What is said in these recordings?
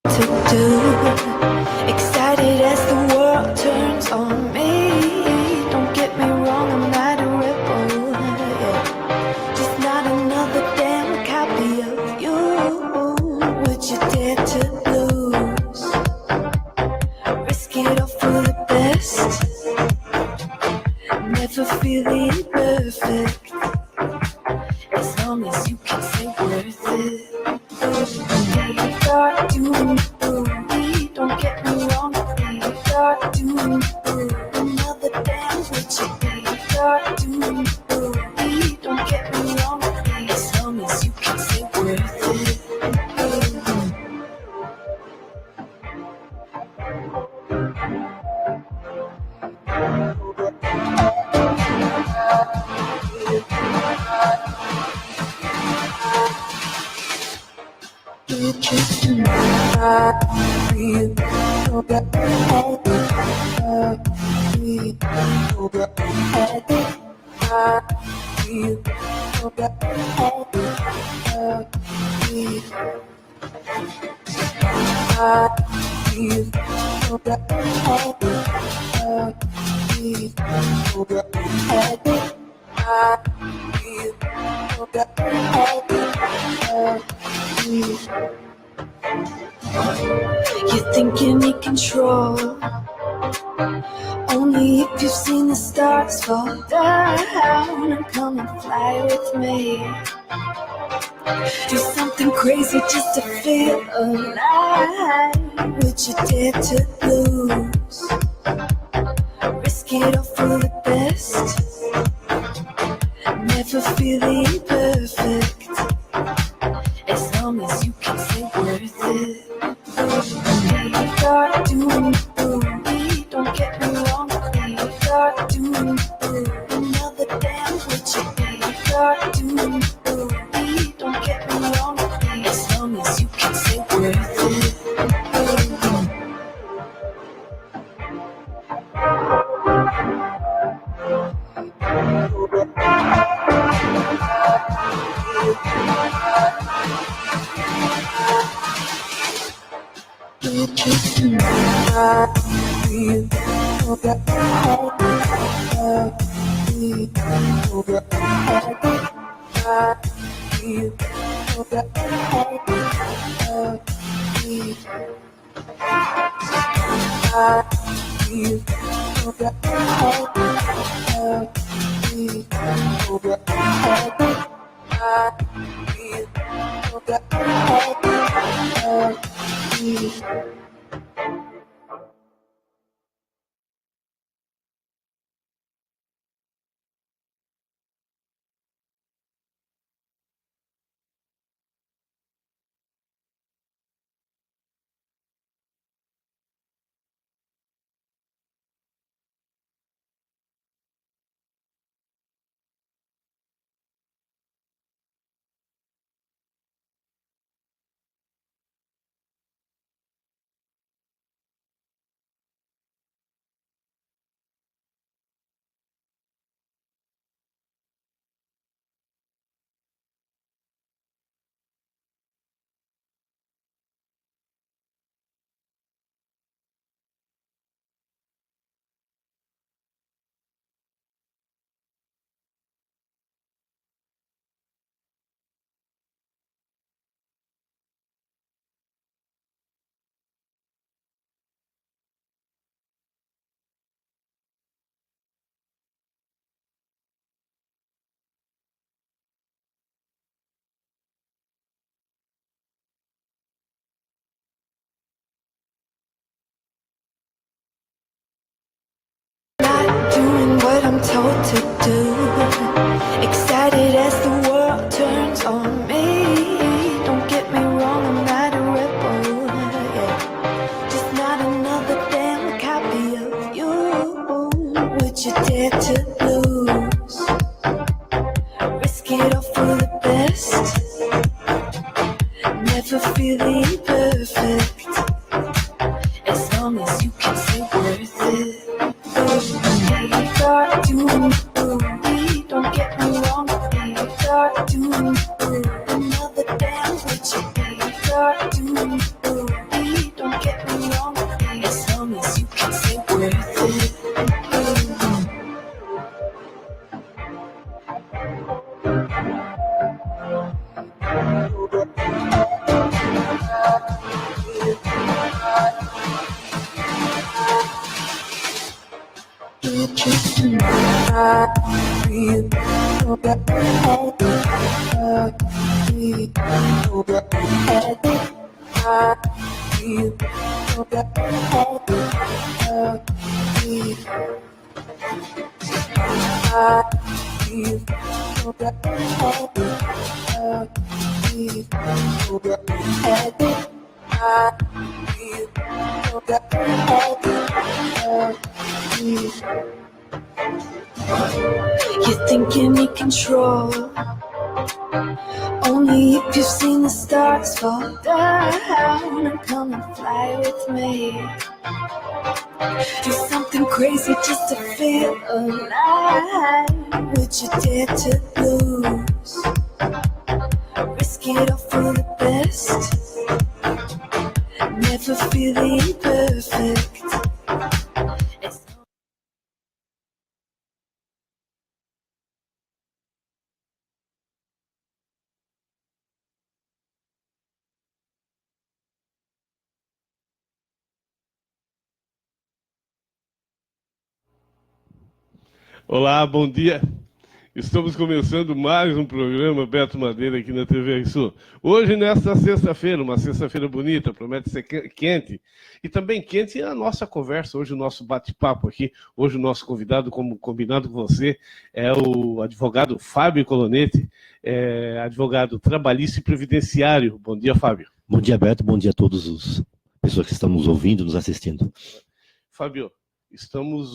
to do. Excited as the world turns on me. Don't get me wrong, I'm not a rebel, yeah. Just not another damn copy of you. Would you dare to lose? Risk it all for the best. Never feeling perfect. As long as you can say worth it. They start doing me. Don't get me wrong. They start doing another dance with you. They start doing me. Don't get me wrong. As long as you can say worth it. You just do not feel so bad. You so bad. You so bad. You so bad. You're thinking you control only if you've seen the stars fall down. And come and fly with me. Do something crazy just to feel alive. Would you dare to lose? Risk it all for the best. Never feeling perfect. As long as you can say worth it. They start doing me. Don't get me wrong. They start doing another dance with you. They start doing me. Don't get me wrong. As long as you can say worth it. You just do not feel so bad. You so bad. You so bad. You so bad. Not doing what I'm told to do. Excited as the world turns on me. Don't get me wrong, I'm not a rebel, yeah. Just not another damn copy of you. Would you dare to lose? Risk it all for the best. Never feeling perfect. As long as you can say worth it. They start doing me. Don't get me wrong. They start doing another dance with you. They start doing me. precious to me. I feel so bad. I feel so bad. I feel so bad. I feel so bad. You think you need control only if you've seen the stars fall down. And come and fly with me. Do something crazy just to feel alive. Would you dare to lose? Risk it all for the best. Never feeling perfect. Olá, bom dia. Estamos começando mais um programa Beto Madeira aqui na TV Sul. Hoje, nesta sexta-feira, uma sexta-feira bonita, promete ser quente. E também quente é a nossa conversa, hoje o nosso bate-papo aqui. Hoje o nosso convidado, como combinado com você, é o advogado Fábio Colonetti, advogado trabalhista e previdenciário. Bom dia, Fábio. Bom dia, Beto. Bom dia a todas as pessoas que estão nos ouvindo, nos assistindo. Fábio, estamos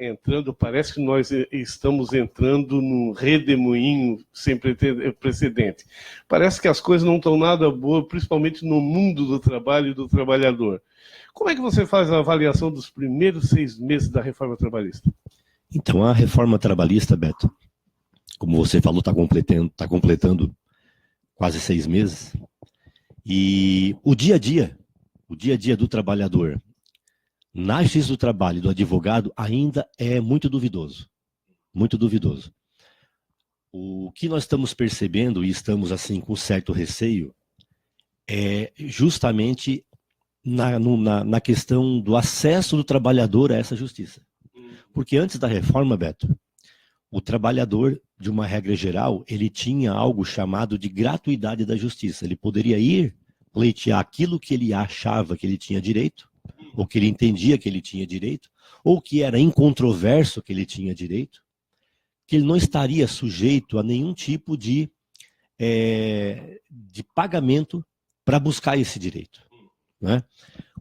entrando, parece que nós estamos entrando num redemoinho sem precedente. Parece que as coisas não estão nada boas, principalmente no mundo do trabalho e do trabalhador. Como é que você faz a avaliação dos primeiros 6 meses da reforma trabalhista? Então, a reforma trabalhista, Beto, como você falou, está completando quase 6 meses. E o dia a dia do trabalhador, na justiça do trabalho e do advogado ainda é muito duvidoso. Muito duvidoso. O que nós estamos percebendo, e estamos assim com certo receio, é justamente na questão do acesso do trabalhador a essa justiça. Porque antes da reforma, Beto, o trabalhador, de uma regra geral, ele tinha algo chamado de gratuidade da justiça. Ele poderia ir pleitear aquilo que ele achava que ele tinha direito, ou que ele entendia que ele tinha direito, ou que era incontroverso que ele tinha direito, que ele não estaria sujeito a nenhum tipo de pagamento para buscar esse direito. Né?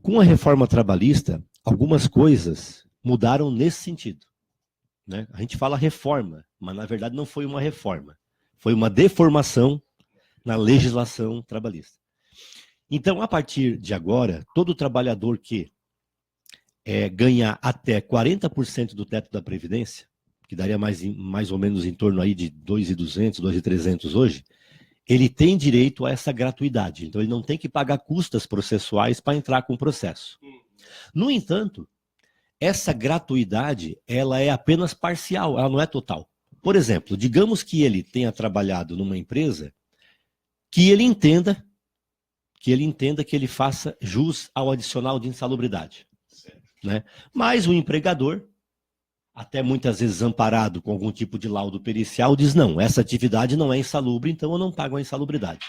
Com a reforma trabalhista, algumas coisas mudaram nesse sentido. Né? A gente fala reforma, mas na verdade não foi uma reforma, foi uma deformação na legislação trabalhista. Então, a partir de agora, todo trabalhador que ganhar até 40% do teto da Previdência, que daria mais ou menos em torno aí de 2.200, 2.300 hoje, ele tem direito a essa gratuidade. Então, ele não tem que pagar custas processuais para entrar com o processo. No entanto, essa gratuidade, ela é apenas parcial, ela não é total. Por exemplo, digamos que ele tenha trabalhado numa empresa que ele entenda que ele faça jus ao adicional de insalubridade. Né? Mas o empregador, até muitas vezes amparado com algum tipo de laudo pericial, diz, não, essa atividade não é insalubre, então eu não pago a insalubridade.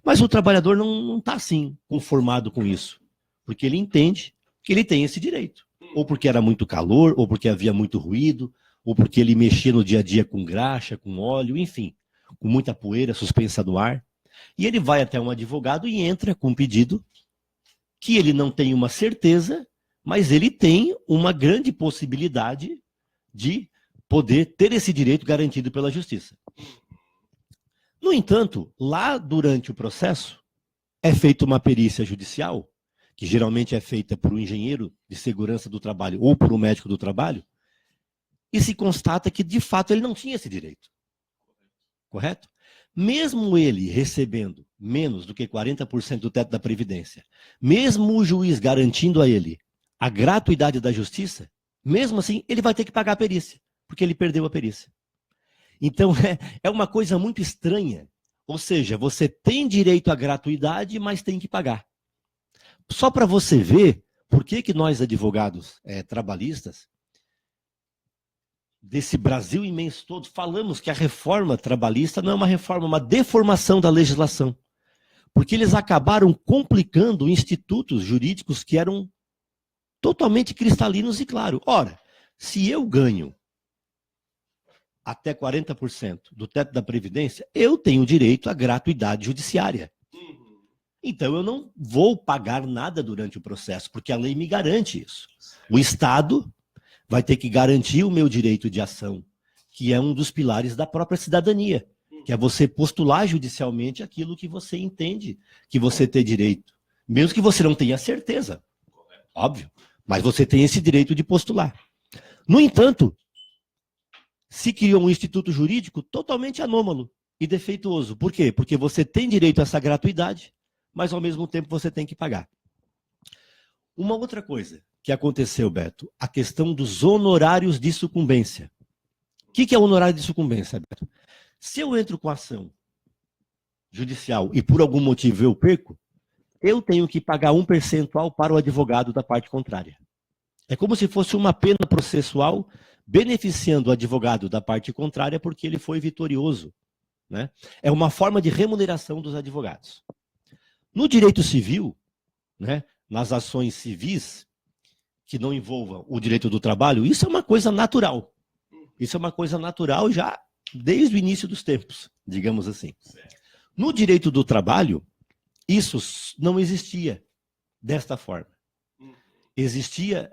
Mas o trabalhador não está assim, conformado com isso, porque ele entende que ele tem esse direito. Ou porque era muito calor, ou porque havia muito ruído, ou porque ele mexia no dia a dia com graxa, com óleo, enfim, com muita poeira suspensa no ar. E ele vai até um advogado e entra com um pedido que ele não tem uma certeza, mas ele tem uma grande possibilidade de poder ter esse direito garantido pela justiça. No entanto, lá durante o processo, é feita uma perícia judicial, que geralmente é feita por um engenheiro de segurança do trabalho ou por um médico do trabalho, e se constata que, de fato, ele não tinha esse direito. Correto? Mesmo ele recebendo menos do que 40% do teto da Previdência, mesmo o juiz garantindo a ele a gratuidade da justiça, mesmo assim, ele vai ter que pagar a perícia, porque ele perdeu a perícia. Então, é uma coisa muito estranha. Ou seja, você tem direito à gratuidade, mas tem que pagar. Só para você ver por que nós, advogados trabalhistas, desse Brasil imenso todo, falamos que a reforma trabalhista não é uma reforma, é uma deformação da legislação. Porque eles acabaram complicando institutos jurídicos que eram totalmente cristalinos e claros. Ora, se eu ganho até 40% do teto da Previdência, eu tenho direito à gratuidade judiciária. Então eu não vou pagar nada durante o processo, porque a lei me garante isso. O Estado vai ter que garantir o meu direito de ação, que é um dos pilares da própria cidadania, que é você postular judicialmente aquilo que você entende que você tem direito, mesmo que você não tenha certeza, óbvio, mas você tem esse direito de postular. No entanto, se criou um instituto jurídico totalmente anômalo e defeituoso. Por quê? Porque você tem direito a essa gratuidade, mas ao mesmo tempo você tem que pagar. Uma outra coisa que aconteceu, Beto, a questão dos honorários de sucumbência. O que é honorário de sucumbência, Beto? Se eu entro com ação judicial e por algum motivo eu perco, eu tenho que pagar 1% para o advogado da parte contrária. É como se fosse uma pena processual beneficiando o advogado da parte contrária porque ele foi vitorioso, né? É uma forma de remuneração dos advogados. No direito civil, né, nas ações civis que não envolvam o direito do trabalho, isso é uma coisa natural. Isso é uma coisa natural já desde o início dos tempos, digamos assim. No direito do trabalho, isso não existia desta forma. Existia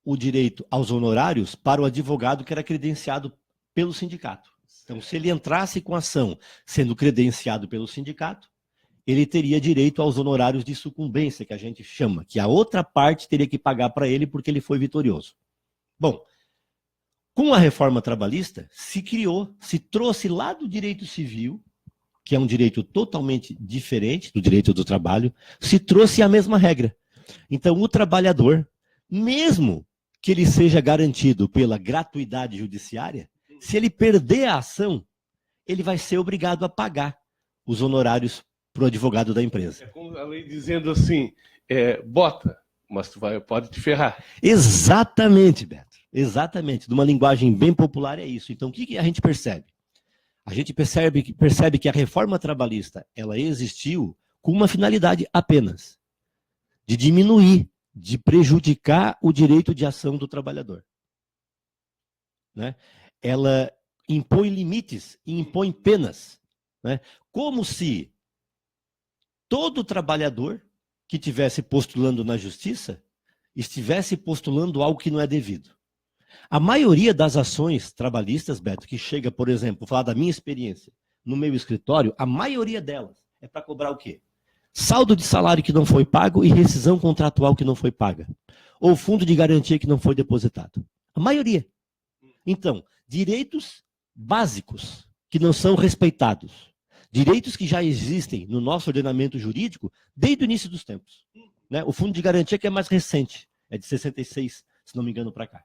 o direito aos honorários para o advogado que era credenciado pelo sindicato. Então, se ele entrasse com ação sendo credenciado pelo sindicato, ele teria direito aos honorários de sucumbência, que a gente chama, que a outra parte teria que pagar para ele porque ele foi vitorioso. Bom, com a reforma trabalhista, se trouxe lá do direito civil, que é um direito totalmente diferente do direito do trabalho, se trouxe a mesma regra. Então, o trabalhador, mesmo que ele seja garantido pela gratuidade judiciária, se ele perder a ação, ele vai ser obrigado a pagar os honorários para o advogado da empresa. É como a lei dizendo assim, bota, mas pode te ferrar. Exatamente, Beto. Exatamente. De uma linguagem bem popular é isso. Então, o que a gente percebe? A gente percebe que a reforma trabalhista ela existiu com uma finalidade apenas, de diminuir, de prejudicar o direito de ação do trabalhador. Né? Ela impõe limites e impõe penas. Né? Como se todo trabalhador que estivesse postulando na justiça estivesse postulando algo que não é devido. A maioria das ações trabalhistas, Beto, que chega, por exemplo, vou falar da minha experiência, no meu escritório, a maioria delas é para cobrar o quê? Saldo de salário que não foi pago e rescisão contratual que não foi paga. Ou fundo de garantia que não foi depositado. A maioria. Então, direitos básicos que não são respeitados. Direitos que já existem no nosso ordenamento jurídico desde o início dos tempos. Né? O fundo de garantia que é mais recente, é de 66, se não me engano, para cá.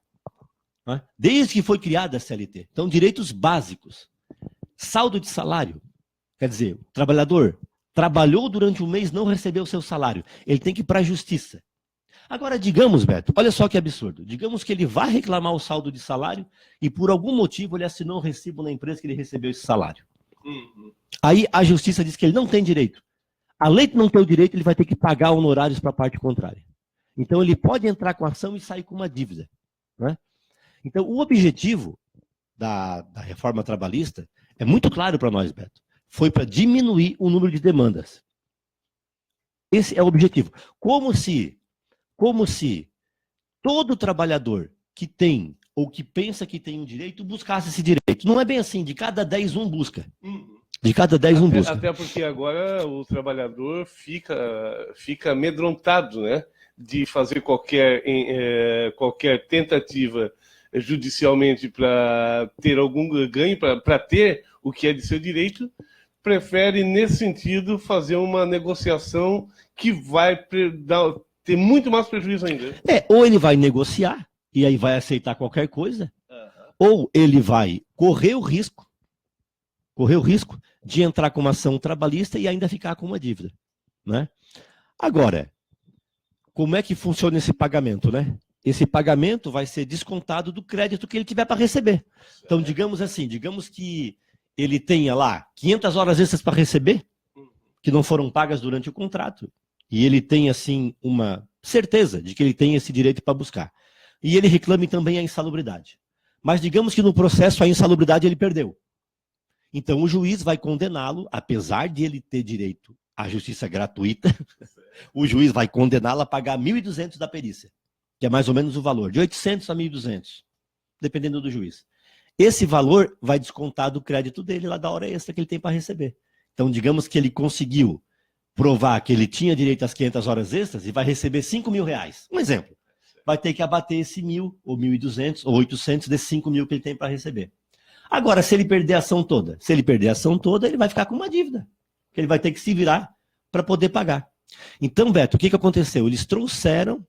Né? Desde que foi criada a CLT. Então, direitos básicos. Saldo de salário. Quer dizer, o trabalhador trabalhou durante um mês, não recebeu o seu salário. Ele tem que ir para a justiça. Agora, digamos, Beto, olha só que absurdo. Digamos que ele vai reclamar o saldo de salário e por algum motivo ele assinou um recibo na empresa que ele recebeu esse salário. Aí a justiça diz que ele não tem direito. Além de não ter o direito, ele vai ter que pagar honorários para a parte contrária. Então ele pode entrar com ação e sair com uma dívida. Né? Então o objetivo da reforma trabalhista é muito claro para nós, Beto. Foi para diminuir o número de demandas. Esse é o objetivo. Como se todo trabalhador que tem ou que pensa que tem um direito buscasse esse direito. Não é bem assim, de cada 10, um busca. De cada 10, um busca. Até porque agora o trabalhador fica amedrontado, né, de fazer qualquer tentativa judicialmente para ter algum ganho, para ter o que é de seu direito, prefere, nesse sentido, fazer uma negociação que vai ter muito mais prejuízo ainda. Ou ele vai negociar, e aí vai aceitar qualquer coisa, ou ele vai correr o risco de entrar com uma ação trabalhista e ainda ficar com uma dívida. Né? Agora, como é que funciona esse pagamento? Né? esse pagamento vai ser descontado do crédito que ele tiver para receber. Então, digamos assim, digamos que ele tenha lá 500 horas extras para receber, que não foram pagas durante o contrato, e ele tem, assim, uma certeza de que ele tem esse direito para buscar. E ele reclame também a insalubridade. Mas digamos que no processo a insalubridade ele perdeu. Então o juiz vai condená-lo, apesar de ele ter direito à justiça gratuita, o juiz vai condená-lo a pagar 1.200 da perícia, que é mais ou menos o valor, de 800 a 1.200, dependendo do juiz. Esse valor vai descontar do crédito dele lá da hora extra que ele tem para receber. Então digamos que ele conseguiu provar que ele tinha direito às 500 horas extras e vai receber 5 mil reais. Um exemplo. Vai ter que abater esse 1.000, ou 1.200, ou 800 desses 5 mil que ele tem para receber. Agora, se ele perder a ação toda, ele vai ficar com uma dívida, que ele vai ter que se virar para poder pagar. Então, Beto, o que aconteceu? Eles trouxeram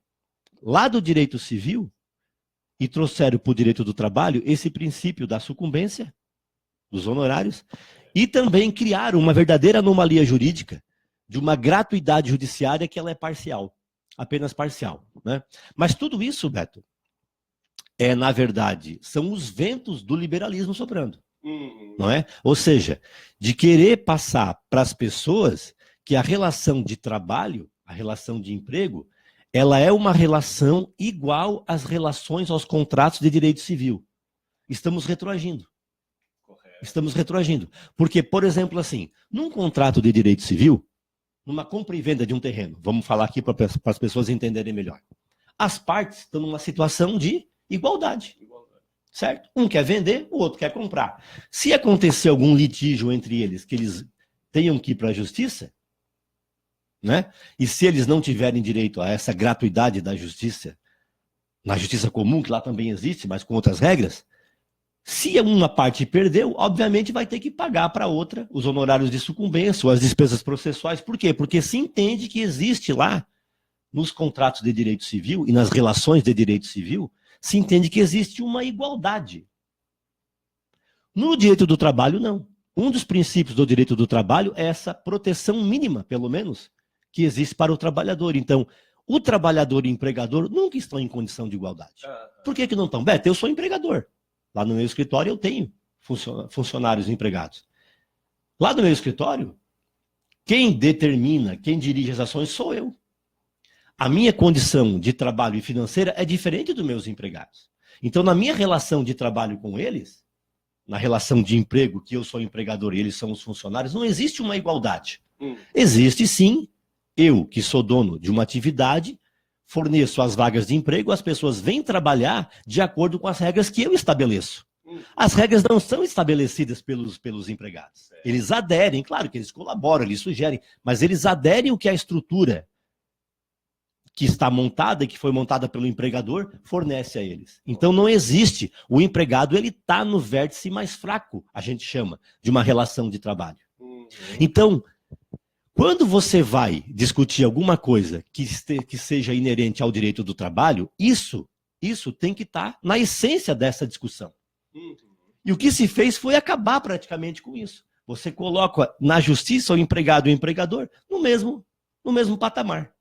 lá do direito civil e trouxeram para o direito do trabalho esse princípio da sucumbência, dos honorários, e também criaram uma verdadeira anomalia jurídica de uma gratuidade judiciária que ela é parcial, apenas parcial, né? Mas tudo isso, Beto, na verdade, são os ventos do liberalismo soprando, não é? Ou seja, de querer passar para as pessoas que a relação de trabalho, a relação de emprego, ela é uma relação igual às relações aos contratos de direito civil. Estamos retroagindo. Estamos retroagindo. Porque, por exemplo, assim, num contrato de direito civil, numa compra e venda de um terreno, vamos falar aqui para as pessoas entenderem melhor. As partes estão numa situação de igualdade, certo? Um quer vender, o outro quer comprar. Se acontecer algum litígio entre eles, que eles tenham que ir para a justiça, né? E se eles não tiverem direito a essa gratuidade da justiça, na justiça comum, que lá também existe, mas com outras regras, se uma parte perdeu, obviamente vai ter que pagar para a outra os honorários de sucumbência ou as despesas processuais. Por quê? Porque se entende que existe lá, nos contratos de direito civil e nas relações de direito civil, se entende que existe uma igualdade. No direito do trabalho, não. Um dos princípios do direito do trabalho é essa proteção mínima, pelo menos, que existe para o trabalhador. Então, o trabalhador e o empregador nunca estão em condição de igualdade. Por que não estão? Beto, eu sou empregador. Lá no meu escritório eu tenho funcionários empregados. Lá no meu escritório, quem determina, quem dirige as ações sou eu. A minha condição de trabalho e financeira é diferente dos meus empregados. Então, na minha relação de trabalho com eles, na relação de emprego, que eu sou empregador e eles são os funcionários, não existe uma igualdade. Existe sim, eu que sou dono de uma atividade, forneço as vagas de emprego, as pessoas vêm trabalhar de acordo com as regras que eu estabeleço. As regras não são estabelecidas pelos empregados. Eles aderem, claro que eles colaboram, eles sugerem, mas eles aderem o que a estrutura que está montada e que foi montada pelo empregador fornece a eles. Então não existe. O empregado ele está no vértice mais fraco, a gente chama, de uma relação de trabalho. Então, quando você vai discutir alguma coisa que seja inerente ao direito do trabalho, isso tem que estar na essência dessa discussão. E o que se fez foi acabar praticamente com isso. Você coloca na justiça o empregado e o empregador no mesmo patamar.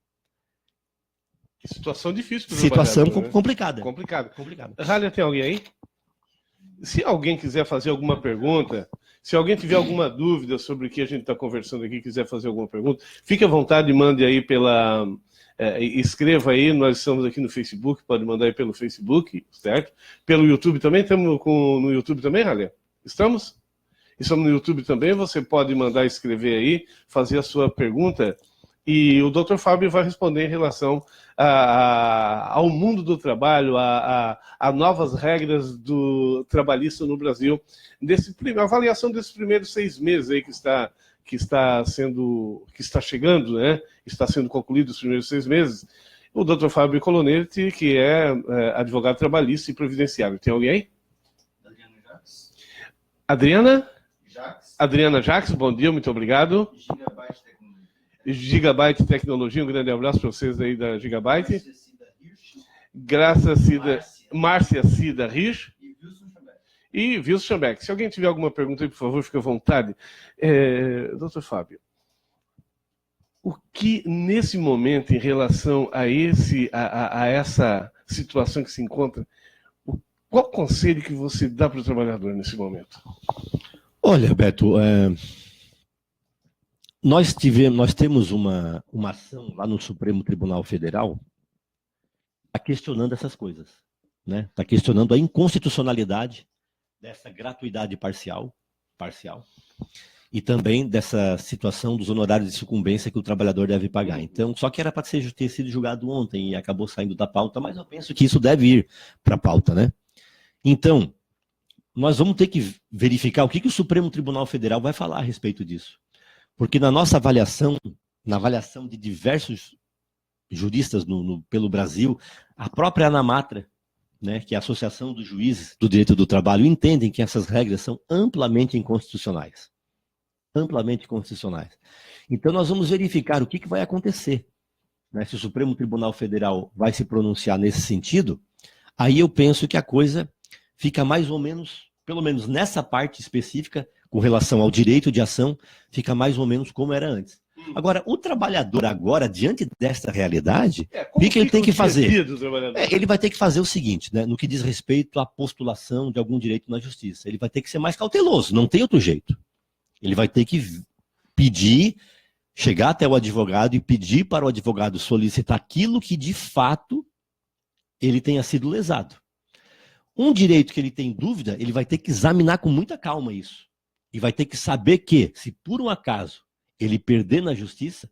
Situação difícil. Situação né? complicada. Complicada. Rália, tem alguém aí? Se alguém quiser fazer alguma pergunta, se alguém tiver alguma dúvida sobre o que a gente está conversando aqui, quiser fazer alguma pergunta, fique à vontade, mande aí escreva aí, nós estamos aqui no Facebook, pode mandar aí pelo Facebook, certo? Pelo YouTube também, estamos no YouTube também, Rália? Estamos no YouTube também, você pode mandar escrever aí, fazer a sua pergunta, e o Dr. Fábio vai responder em relação ao mundo do trabalho, a novas regras do trabalhista no Brasil, avaliação desses primeiros 6 meses aí que está chegando, né? Está sendo concluído os primeiros 6 meses. O Dr. Fábio Colonetti, que é advogado trabalhista e previdenciário. Tem alguém aí? Adriana Jacques. Adriana Jacques, bom dia, muito obrigado. Gigabyte Tecnologia, um grande abraço para vocês aí da Gigabyte. Márcia Cida Rich e Wilson Schambeck. Se alguém tiver alguma pergunta aí, por favor, fique à vontade. Doutor Fábio, o que, nesse momento, em relação a essa situação que se encontra, qual conselho que você dá para o trabalhador nesse momento? Olha, Beto, nós temos uma ação lá no Supremo Tribunal Federal questionando essas coisas, né? Está questionando a inconstitucionalidade dessa gratuidade parcial, e também dessa situação dos honorários de sucumbência que o trabalhador deve pagar. Então, só que era para ter sido julgado ontem e acabou saindo da pauta, mas eu penso que isso deve ir para a pauta, né? Então, nós vamos ter que verificar o que o Supremo Tribunal Federal vai falar a respeito disso. Porque na nossa avaliação, na avaliação de diversos juristas pelo Brasil, a própria ANAMATRA, né, que é a Associação dos Juízes do Direito do Trabalho, entendem que essas regras são amplamente inconstitucionais. Amplamente constitucionais. Então nós vamos verificar o que vai acontecer, né? Se o Supremo Tribunal Federal vai se pronunciar nesse sentido, aí eu penso que a coisa fica mais ou menos, pelo menos nessa parte específica, com relação ao direito de ação, fica mais ou menos como era antes. Agora, o trabalhador agora, diante desta realidade, o que ele tem que fazer? Ele vai ter que fazer o seguinte, né? No que diz respeito à postulação de algum direito na justiça. Ele vai ter que ser mais cauteloso, não tem outro jeito. Ele vai ter que pedir, chegar até o advogado e pedir para o advogado solicitar aquilo que, de fato, ele tenha sido lesado. Um direito que ele tem dúvida, ele vai ter que examinar com muita calma isso. E vai ter que saber que, se por um acaso ele perder na justiça,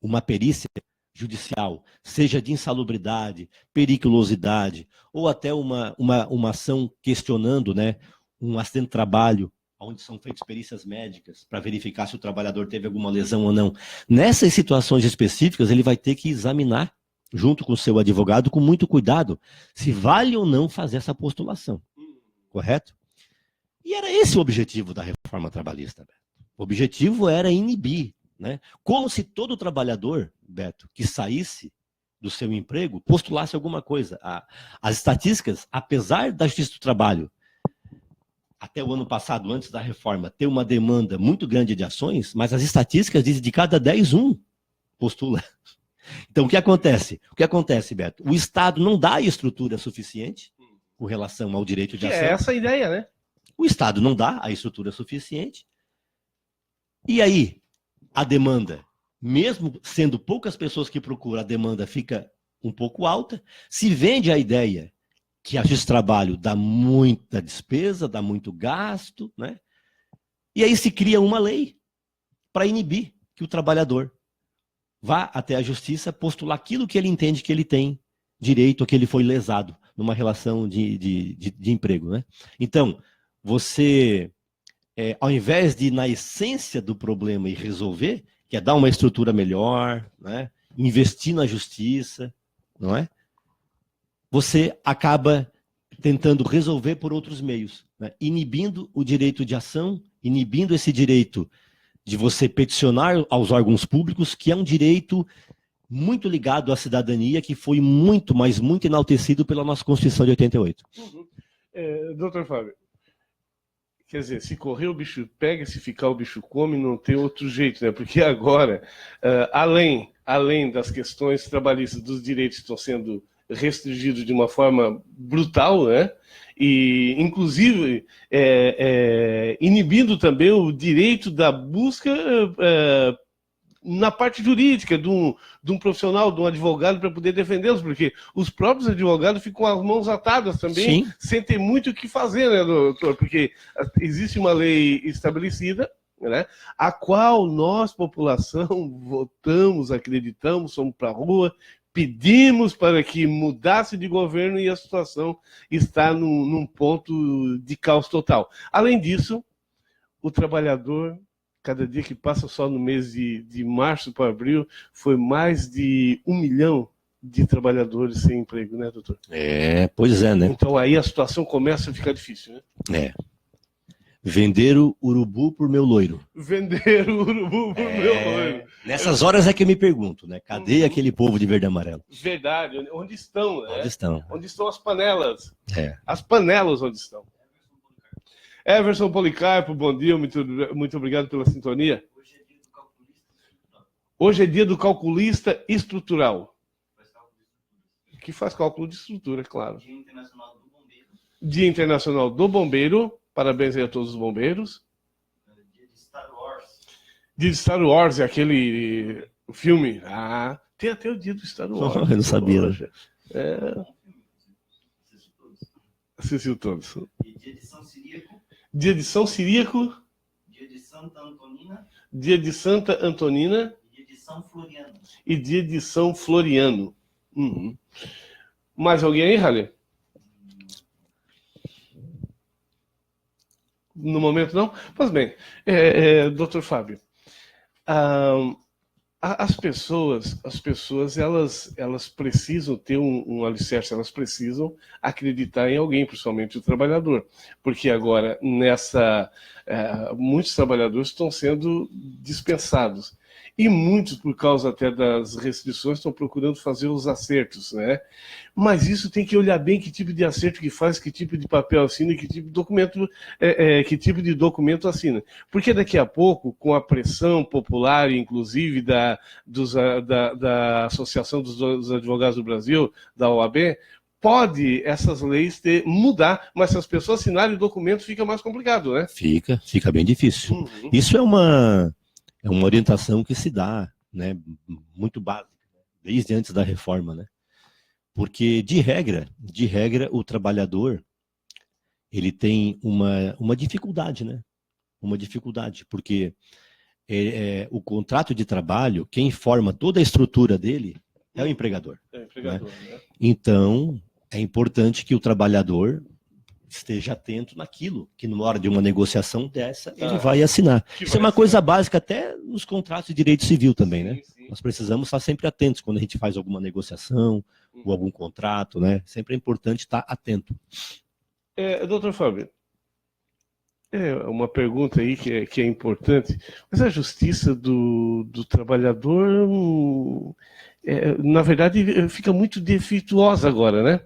uma perícia judicial, seja de insalubridade, periculosidade, ou até uma ação questionando, né, um acidente de trabalho, onde são feitas perícias médicas para verificar se o trabalhador teve alguma lesão ou não. Nessas situações específicas, ele vai ter que examinar, junto com o seu advogado, com muito cuidado, se vale ou não fazer essa postulação. Correto? E era esse o objetivo da reforma trabalhista, Beto. O objetivo era inibir, né? Como se todo trabalhador, Beto, que saísse do seu emprego, postulasse alguma coisa. As estatísticas, apesar da Justiça do Trabalho, até o ano passado, antes da reforma, ter uma demanda muito grande de ações, mas as estatísticas dizem que de cada 10, 1 postula. Então, o que acontece? O que acontece, Beto? O Estado não dá estrutura suficiente com relação ao direito de ação. É essa a ideia, né? O Estado não dá a estrutura suficiente. E aí, a demanda, mesmo sendo poucas pessoas que procuram, a demanda fica um pouco alta. Se vende a ideia que a Justiça do Trabalho dá muita despesa, dá muito gasto, né? E aí se cria uma lei para inibir que o trabalhador vá até a justiça postular aquilo que ele entende que ele tem direito, a que ele foi lesado numa relação de emprego, né? Então, você, ao invés de ir na essência do problema e resolver, que é dar uma estrutura melhor, né? Investir na justiça, não é? Você acaba tentando resolver por outros meios, né? Inibindo o direito de ação, inibindo esse direito de você peticionar aos órgãos públicos, que é um direito muito ligado à cidadania, que foi muito, mas muito enaltecido pela nossa Constituição de 88. Doutor Fábio, quer dizer, se correr o bicho pega, se ficar o bicho come, não tem outro jeito, né? Porque agora, além das questões trabalhistas, dos direitos que estão sendo restringido de uma forma brutal, né? E, inclusive, inibindo também o direito da busca na parte jurídica de um profissional, de um advogado, para poder defendê-los, porque os próprios advogados ficam com as mãos atadas também, sim, sem ter muito o que fazer, né, doutor? Porque existe uma lei estabelecida, né, a qual nós, população, votamos, acreditamos, somos para a rua, pedimos para que mudasse de governo e a situação está num ponto de caos total. Além disso, o trabalhador, cada dia que passa, só no mês de março para abril, foi mais de 1 milhão de trabalhadores sem emprego, né, doutor? Pois é, né? Então aí a situação começa a ficar difícil, né? Vender o urubu por meu loiro. Vender o urubu por meu loiro. Nessas horas é que eu me pergunto, né? Cadê aquele povo de verde e amarelo? Verdade. Onde estão, né? Onde estão? Onde estão as panelas? As panelas onde estão? Everson Policarpo, bom dia, muito obrigado pela sintonia. Hoje é dia do calculista. Hoje é dia do calculista estrutural. Que faz cálculo de estrutura, claro. Dia Internacional do Bombeiro. Dia Internacional do Bombeiro. Parabéns aí a todos os bombeiros. Dia de Star Wars. Dia de Star Wars, é aquele filme. Ah, tem até o dia do Star Wars. Eu não sabia. Poxa. É, assistiu todos. E dia de São Ciríaco. Dia de São Ciríaco. Dia de Santa Antonina. Dia de Santa Antonina. E dia de São Floriano. E dia de São Floriano. Uhum. Mais alguém aí, Rale? No momento não? Pois bem, Dr. Fábio, as pessoas elas precisam ter um alicerce, elas precisam acreditar em alguém, principalmente o trabalhador, porque agora muitos trabalhadores estão sendo dispensados. E muitos, por causa até das restrições, estão procurando fazer os acertos, né? Mas isso tem que olhar bem que tipo de acerto que faz, que tipo de papel assina, que tipo de documento, assina. Porque daqui a pouco, com a pressão popular, inclusive da Associação dos Advogados do Brasil, da OAB, pode essas leis mudar, mas se as pessoas assinarem o documento, fica mais complicado, né? Fica bem difícil. Uhum. Isso é uma orientação que se dá, né, muito básica, desde antes da reforma, né? Porque, de regra, o trabalhador, ele tem uma dificuldade, né? Uma dificuldade, porque o contrato de trabalho, quem forma toda a estrutura dele é o empregador. É o empregador, né? Então, é importante que o trabalhador esteja atento naquilo, que na hora de uma negociação dessa, ele vai assinar. Isso é uma coisa básica até nos contratos de direito civil também, né? Sim. Nós precisamos estar sempre atentos quando a gente faz alguma negociação ou algum contrato, né? Sempre é importante estar atento. Doutor Fábio, uma pergunta aí que é importante, mas a justiça do trabalhador, na verdade, fica muito defeituosa agora, né?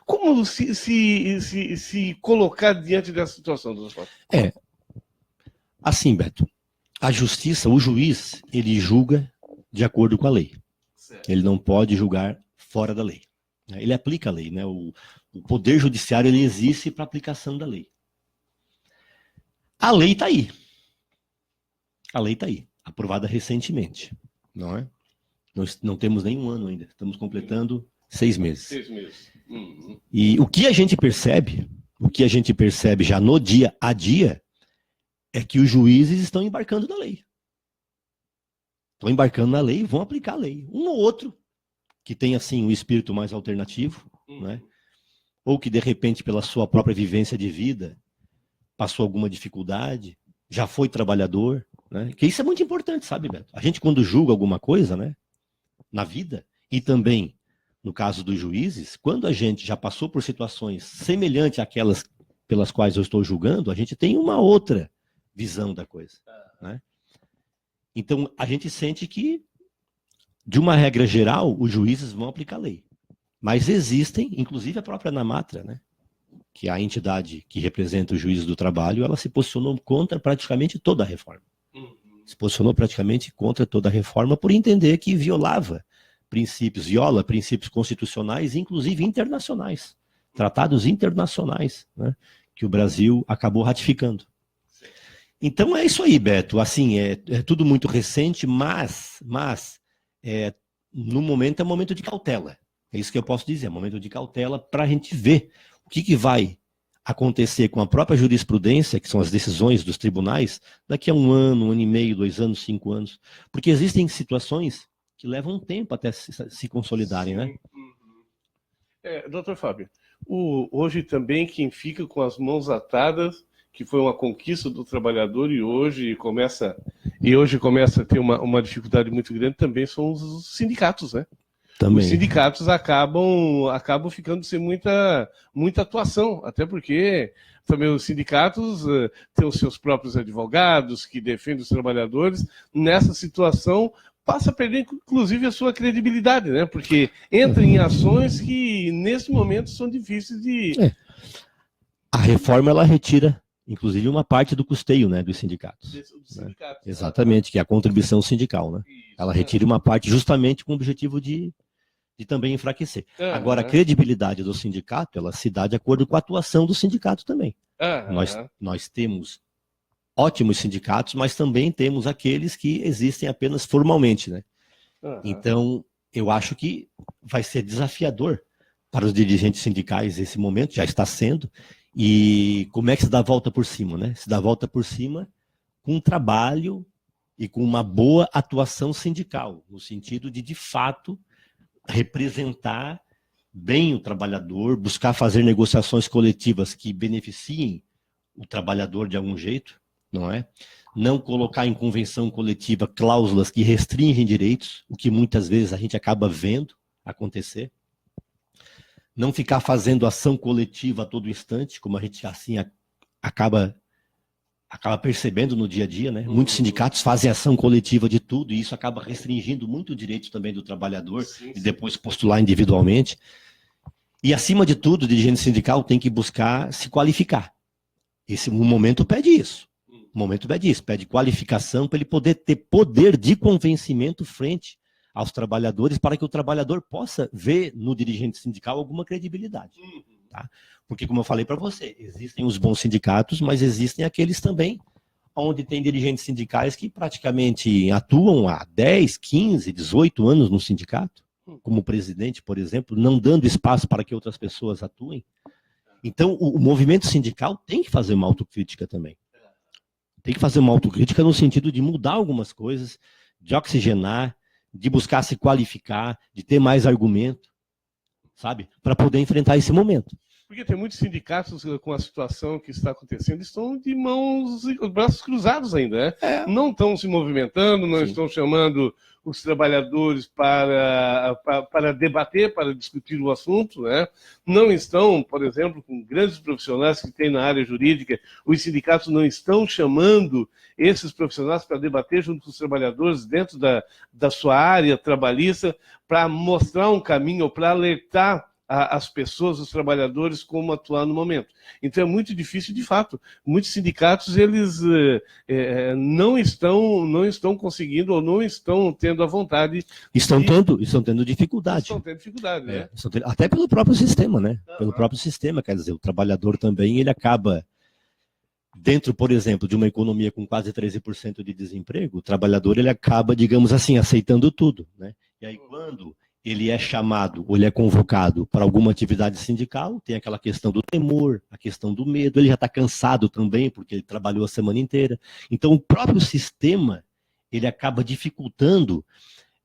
Como se colocar diante dessa situação, doutor Fábio? Assim, Beto, a justiça, o juiz, ele julga de acordo com a lei. Certo. Ele não pode julgar fora da lei. Ele aplica a lei, né? O poder judiciário, ele existe para aplicação da lei. A lei está aí. A lei está aí, aprovada recentemente, não é? Nós não temos nem um ano ainda, estamos completando 6 meses. 6 meses. Uhum. E o que a gente percebe já no dia a dia, é que os juízes estão embarcando na lei. Estão embarcando na lei e vão aplicar a lei. Um ou outro que tem, assim, um espírito mais alternativo, né? Ou que, de repente, pela sua própria vivência de vida, passou alguma dificuldade, já foi trabalhador, né? Que isso é muito importante, sabe, Beto? A gente, quando julga alguma coisa, né, na vida, e também, no caso dos juízes, quando a gente já passou por situações semelhantes àquelas pelas quais eu estou julgando, a gente tem uma outra visão da coisa, né? Então, a gente sente que, de uma regra geral, os juízes vão aplicar a lei. Mas existem, inclusive a própria ANAMATRA, né, que é a entidade que representa os juízes do trabalho, ela se posicionou contra praticamente toda a reforma. Se posicionou praticamente contra toda a reforma por entender que viola princípios constitucionais, inclusive internacionais, tratados internacionais, né, que o Brasil acabou ratificando. Então é isso aí, Beto. Assim, é tudo muito recente, mas no momento é um momento de cautela. É isso que eu posso dizer, é um momento de cautela para a gente ver o que vai acontecer com a própria jurisprudência, que são as decisões dos tribunais, daqui a 1 ano, 1 ano e meio, 2 anos, 5 anos. Porque existem situações que levam um tempo até se consolidarem, né? Doutor Fábio, hoje também quem fica com as mãos atadas, que foi uma conquista do trabalhador e hoje começa a ter uma dificuldade muito grande, também são os sindicatos, né? Também. Os sindicatos acabam ficando sem muita atuação, até porque também os sindicatos têm os seus próprios advogados que defendem os trabalhadores. Nessa situação, passa a perder, inclusive, a sua credibilidade, né? Porque entra em ações que, nesse momento, são difíceis de... A reforma, ela retira inclusive, uma parte do custeio, né, dos sindicatos. Do sindicato. Exatamente, que é a contribuição sindical, né? Isso, Ela retira uma parte justamente com o objetivo de também enfraquecer. Aham. Agora, a credibilidade do sindicato, ela se dá de acordo com a atuação do sindicato também. Aham. Nós temos ótimos sindicatos, mas também temos aqueles que existem apenas formalmente, né? Aham. Então, eu acho que vai ser desafiador para os dirigentes sindicais esse momento, já está sendo. E como é que se dá a volta por cima, né? Se dá a volta por cima com um trabalho e com uma boa atuação sindical, no sentido de fato, representar bem o trabalhador, buscar fazer negociações coletivas que beneficiem o trabalhador de algum jeito, não é? Não colocar em convenção coletiva cláusulas que restringem direitos, o que muitas vezes a gente acaba vendo acontecer. Não ficar fazendo ação coletiva a todo instante, como a gente assim acaba percebendo no dia a dia, né? Muitos sindicatos fazem ação coletiva de tudo e isso acaba restringindo muito o direito também do trabalhador e depois postular individualmente. E, acima de tudo, o dirigente sindical tem que buscar se qualificar. O momento pede isso. O momento pede isso, pede qualificação para ele poder ter poder de convencimento frente aos trabalhadores, para que o trabalhador possa ver no dirigente sindical alguma credibilidade. Tá? Porque, como eu falei para você, existem os bons sindicatos, mas existem aqueles também onde tem dirigentes sindicais que praticamente atuam há 10, 15, 18 anos no sindicato, como presidente, por exemplo, não dando espaço para que outras pessoas atuem. Então, o movimento sindical tem que fazer uma autocrítica também. Tem que fazer uma autocrítica no sentido de mudar algumas coisas, de oxigenar, de buscar se qualificar, de ter mais argumento, sabe? Para poder enfrentar esse momento. Porque tem muitos sindicatos com a situação que está acontecendo, estão de mãos e braços cruzados ainda, né? Não estão se movimentando, não estão chamando os trabalhadores para debater, para discutir o assunto, né? Não estão, por exemplo, com grandes profissionais que tem na área jurídica, os sindicatos não estão chamando esses profissionais para debater junto com os trabalhadores dentro da sua área trabalhista, para mostrar um caminho ou para alertar as pessoas, os trabalhadores, como atuar no momento. Então é muito difícil, de fato. Muitos sindicatos, eles não estão conseguindo ou não estão tendo a vontade. Estão tendo dificuldade. Estão tendo dificuldade, né? Até pelo próprio sistema, né? Pelo próprio sistema, quer dizer, o trabalhador também, ele acaba, dentro, por exemplo, de uma economia com quase 13% de desemprego, o trabalhador, ele acaba, digamos assim, aceitando tudo, né? E aí, quando ele é chamado ou ele é convocado para alguma atividade sindical, tem aquela questão do temor, a questão do medo, ele já está cansado também, porque ele trabalhou a semana inteira. Então, o próprio sistema, ele acaba dificultando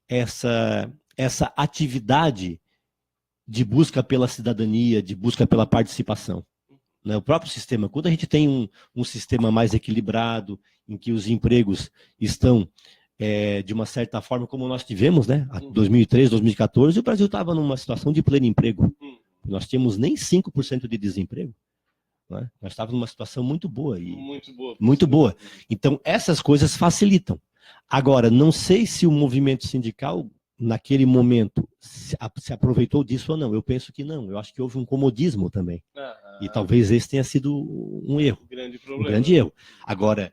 essa atividade de busca pela cidadania, de busca pela participação. Né? O próprio sistema, quando a gente tem um sistema mais equilibrado, em que os empregos estão de uma certa forma, como nós tivemos, né? Em 2013, 2014, o Brasil estava numa situação de pleno emprego. Nós tínhamos nem 5% de desemprego. Né? Nós estávamos numa situação muito boa. Muito boa. Então, essas coisas facilitam. Agora, não sei se o movimento sindical, naquele momento, se aproveitou disso ou não. Eu penso que não. Eu acho que houve um comodismo também. E talvez esse tenha sido um erro. Um grande erro. Agora,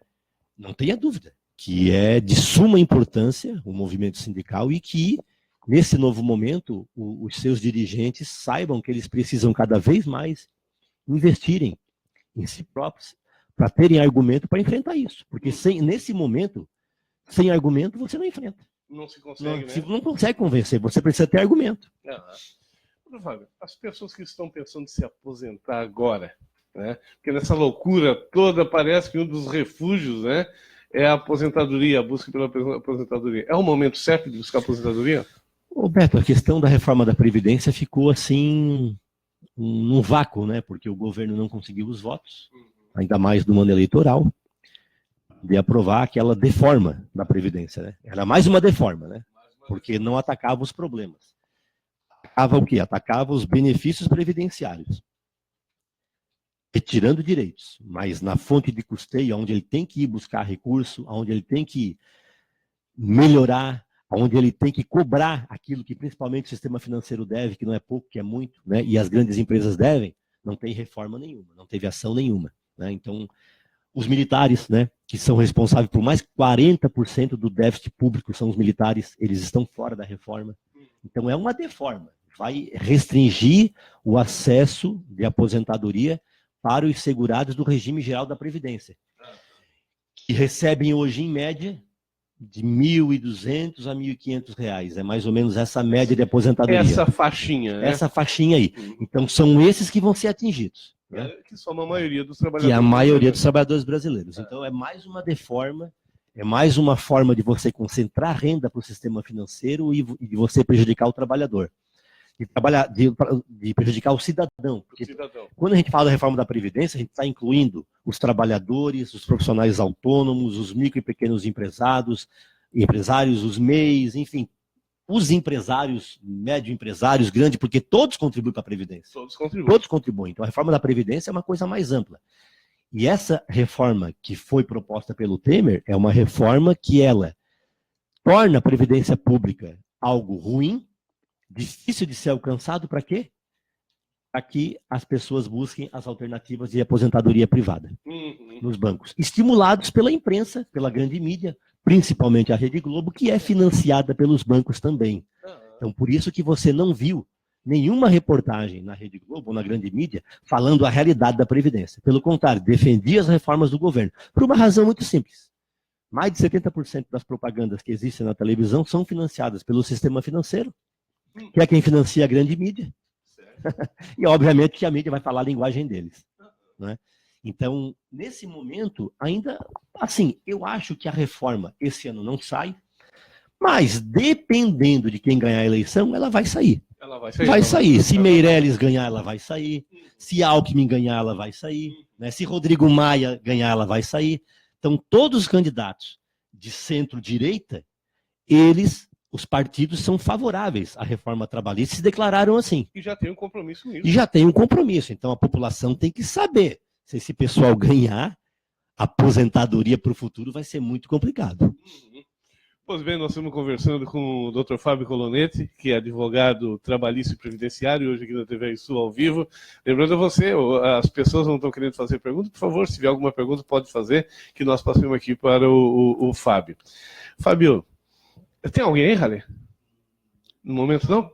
não tenha dúvida que é de suma importância o movimento sindical e que, nesse novo momento, os seus dirigentes saibam que eles precisam cada vez mais investirem em si próprios para terem argumento para enfrentar isso. Porque nesse momento, sem argumento, você não enfrenta. Não se consegue, né? Não consegue convencer, você precisa ter argumento. Fábio, as pessoas que estão pensando em se aposentar agora, né? Porque nessa loucura toda parece que um dos refúgios, né, é a aposentadoria, a busca pela aposentadoria. É o momento certo de buscar a aposentadoria? Beto, a questão da reforma da Previdência ficou assim, num vácuo, né? Porque o governo não conseguiu os votos, ainda mais no ano eleitoral, de aprovar aquela deforma da Previdência, né? Era mais uma deforma, né? Porque não atacava os problemas. Atacava o quê? Atacava os benefícios previdenciários, retirando direitos, mas na fonte de custeio, onde ele tem que ir buscar recurso, onde ele tem que melhorar, onde ele tem que cobrar aquilo que principalmente o sistema financeiro deve, que não é pouco, que é muito, né? E as grandes empresas devem, não tem reforma nenhuma, não teve ação nenhuma. Né? Então, Os militares, né, que são responsáveis por mais 40% do déficit público, são os militares, eles estão fora da reforma. Então é uma deforma, vai restringir o acesso de aposentadoria para os segurados do regime geral da Previdência, que recebem hoje, em média, de R$ 1.200 a R$ 1.500. É mais ou menos essa média de aposentadoria. Essa faixinha, né? Essa faixinha aí. Então são esses que vão ser atingidos. Né? Que são a maioria dos trabalhadores. Que é a maioria dos trabalhadores brasileiros. Então é mais uma deforma, é mais uma forma de você concentrar renda para o sistema financeiro e de você prejudicar o trabalhador. De prejudicar o cidadão. Porque quando a gente fala da reforma da Previdência, a gente está incluindo os trabalhadores, os profissionais autônomos, os micro e pequenos empresários, os MEIs, enfim, os empresários, médio empresários, grande, porque todos contribuem para a Previdência. Todos contribuem. Então a reforma da Previdência é uma coisa mais ampla. E essa reforma que foi proposta pelo Temer é uma reforma que ela torna a Previdência Pública algo ruim, difícil de ser alcançado, para quê? Para que as pessoas busquem as alternativas de aposentadoria privada nos bancos. Estimulados pela imprensa, pela grande mídia, principalmente a Rede Globo, que é financiada pelos bancos também. Então, por isso que você não viu nenhuma reportagem na Rede Globo ou na grande mídia falando a realidade da Previdência. Pelo contrário, defendia as reformas do governo. Por uma razão muito simples. Mais de 70% das propagandas que existem na televisão são financiadas pelo sistema financeiro, que é quem financia a grande mídia. E, obviamente, que a mídia vai falar a linguagem deles. Né? Então, nesse momento, ainda, assim, eu acho que a reforma esse ano não sai, mas, dependendo de quem ganhar a eleição, ela vai sair. Vai sair. Se Meirelles ganhar, ela vai sair. Se Alckmin ganhar, ela vai sair. Né? Se Rodrigo Maia ganhar, ela vai sair. Então, todos os candidatos de centro-direita, os partidos são favoráveis à reforma trabalhista e se declararam assim. E já tem um compromisso nisso. E já tem um compromisso. Então a população tem que saber. Se esse pessoal ganhar, a aposentadoria para o futuro vai ser muito complicado. Pois bem, nós estamos conversando com o Dr. Fábio Colonetti, que é advogado trabalhista e previdenciário, hoje aqui na TV Sul ao vivo. Lembrando a você, as pessoas não estão querendo fazer pergunta, por favor, se tiver alguma pergunta, pode fazer, que nós passamos aqui para o Fábio. Fábio, tem alguém aí, Rale? No momento não?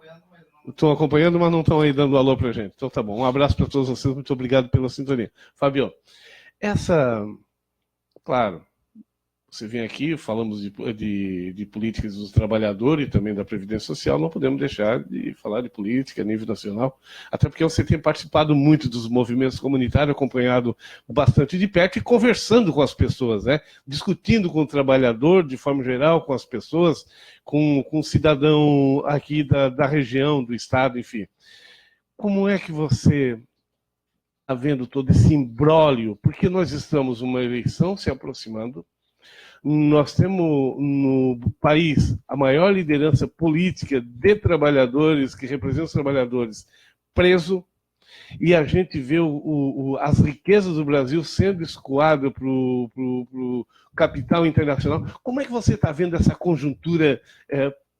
Estão acompanhando, mas não estão aí dando alô pra gente. Então tá bom. Um abraço para todos vocês, muito obrigado pela sintonia. Fábio, claro, você vem aqui, falamos de políticas dos trabalhadores e também da Previdência Social, não podemos deixar de falar de política a nível nacional, até porque você tem participado muito dos movimentos comunitários, acompanhado bastante de perto e conversando com as pessoas, né? Discutindo com o trabalhador, de forma geral, com as pessoas, com o cidadão aqui da região, do estado, enfim. Como é que você está vendo todo esse imbróglio? Porque nós estamos uma eleição se aproximando, nós temos no país a maior liderança política de trabalhadores, que representa os trabalhadores, preso, e a gente vê as riquezas do Brasil sendo escoadas para o capital internacional. Como é que você está vendo essa conjuntura,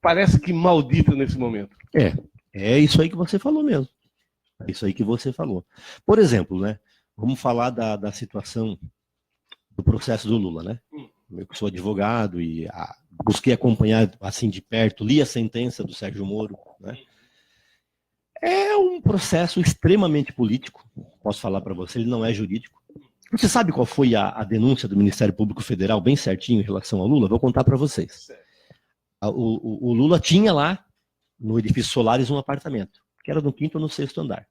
parece que maldita nesse momento? É isso aí que você falou mesmo. É isso aí que você falou. Por exemplo, né, vamos falar da situação do processo do Lula, né? Eu que sou advogado e busquei acompanhar assim de perto, li a sentença do Sérgio Moro, né? É um processo extremamente político, posso falar para você, ele não é jurídico. Você sabe qual foi a denúncia do Ministério Público Federal, bem certinho, em relação ao Lula? Vou contar para vocês. O Lula tinha lá, no edifício Solares, um apartamento, que era no 5º ou no 6º andar.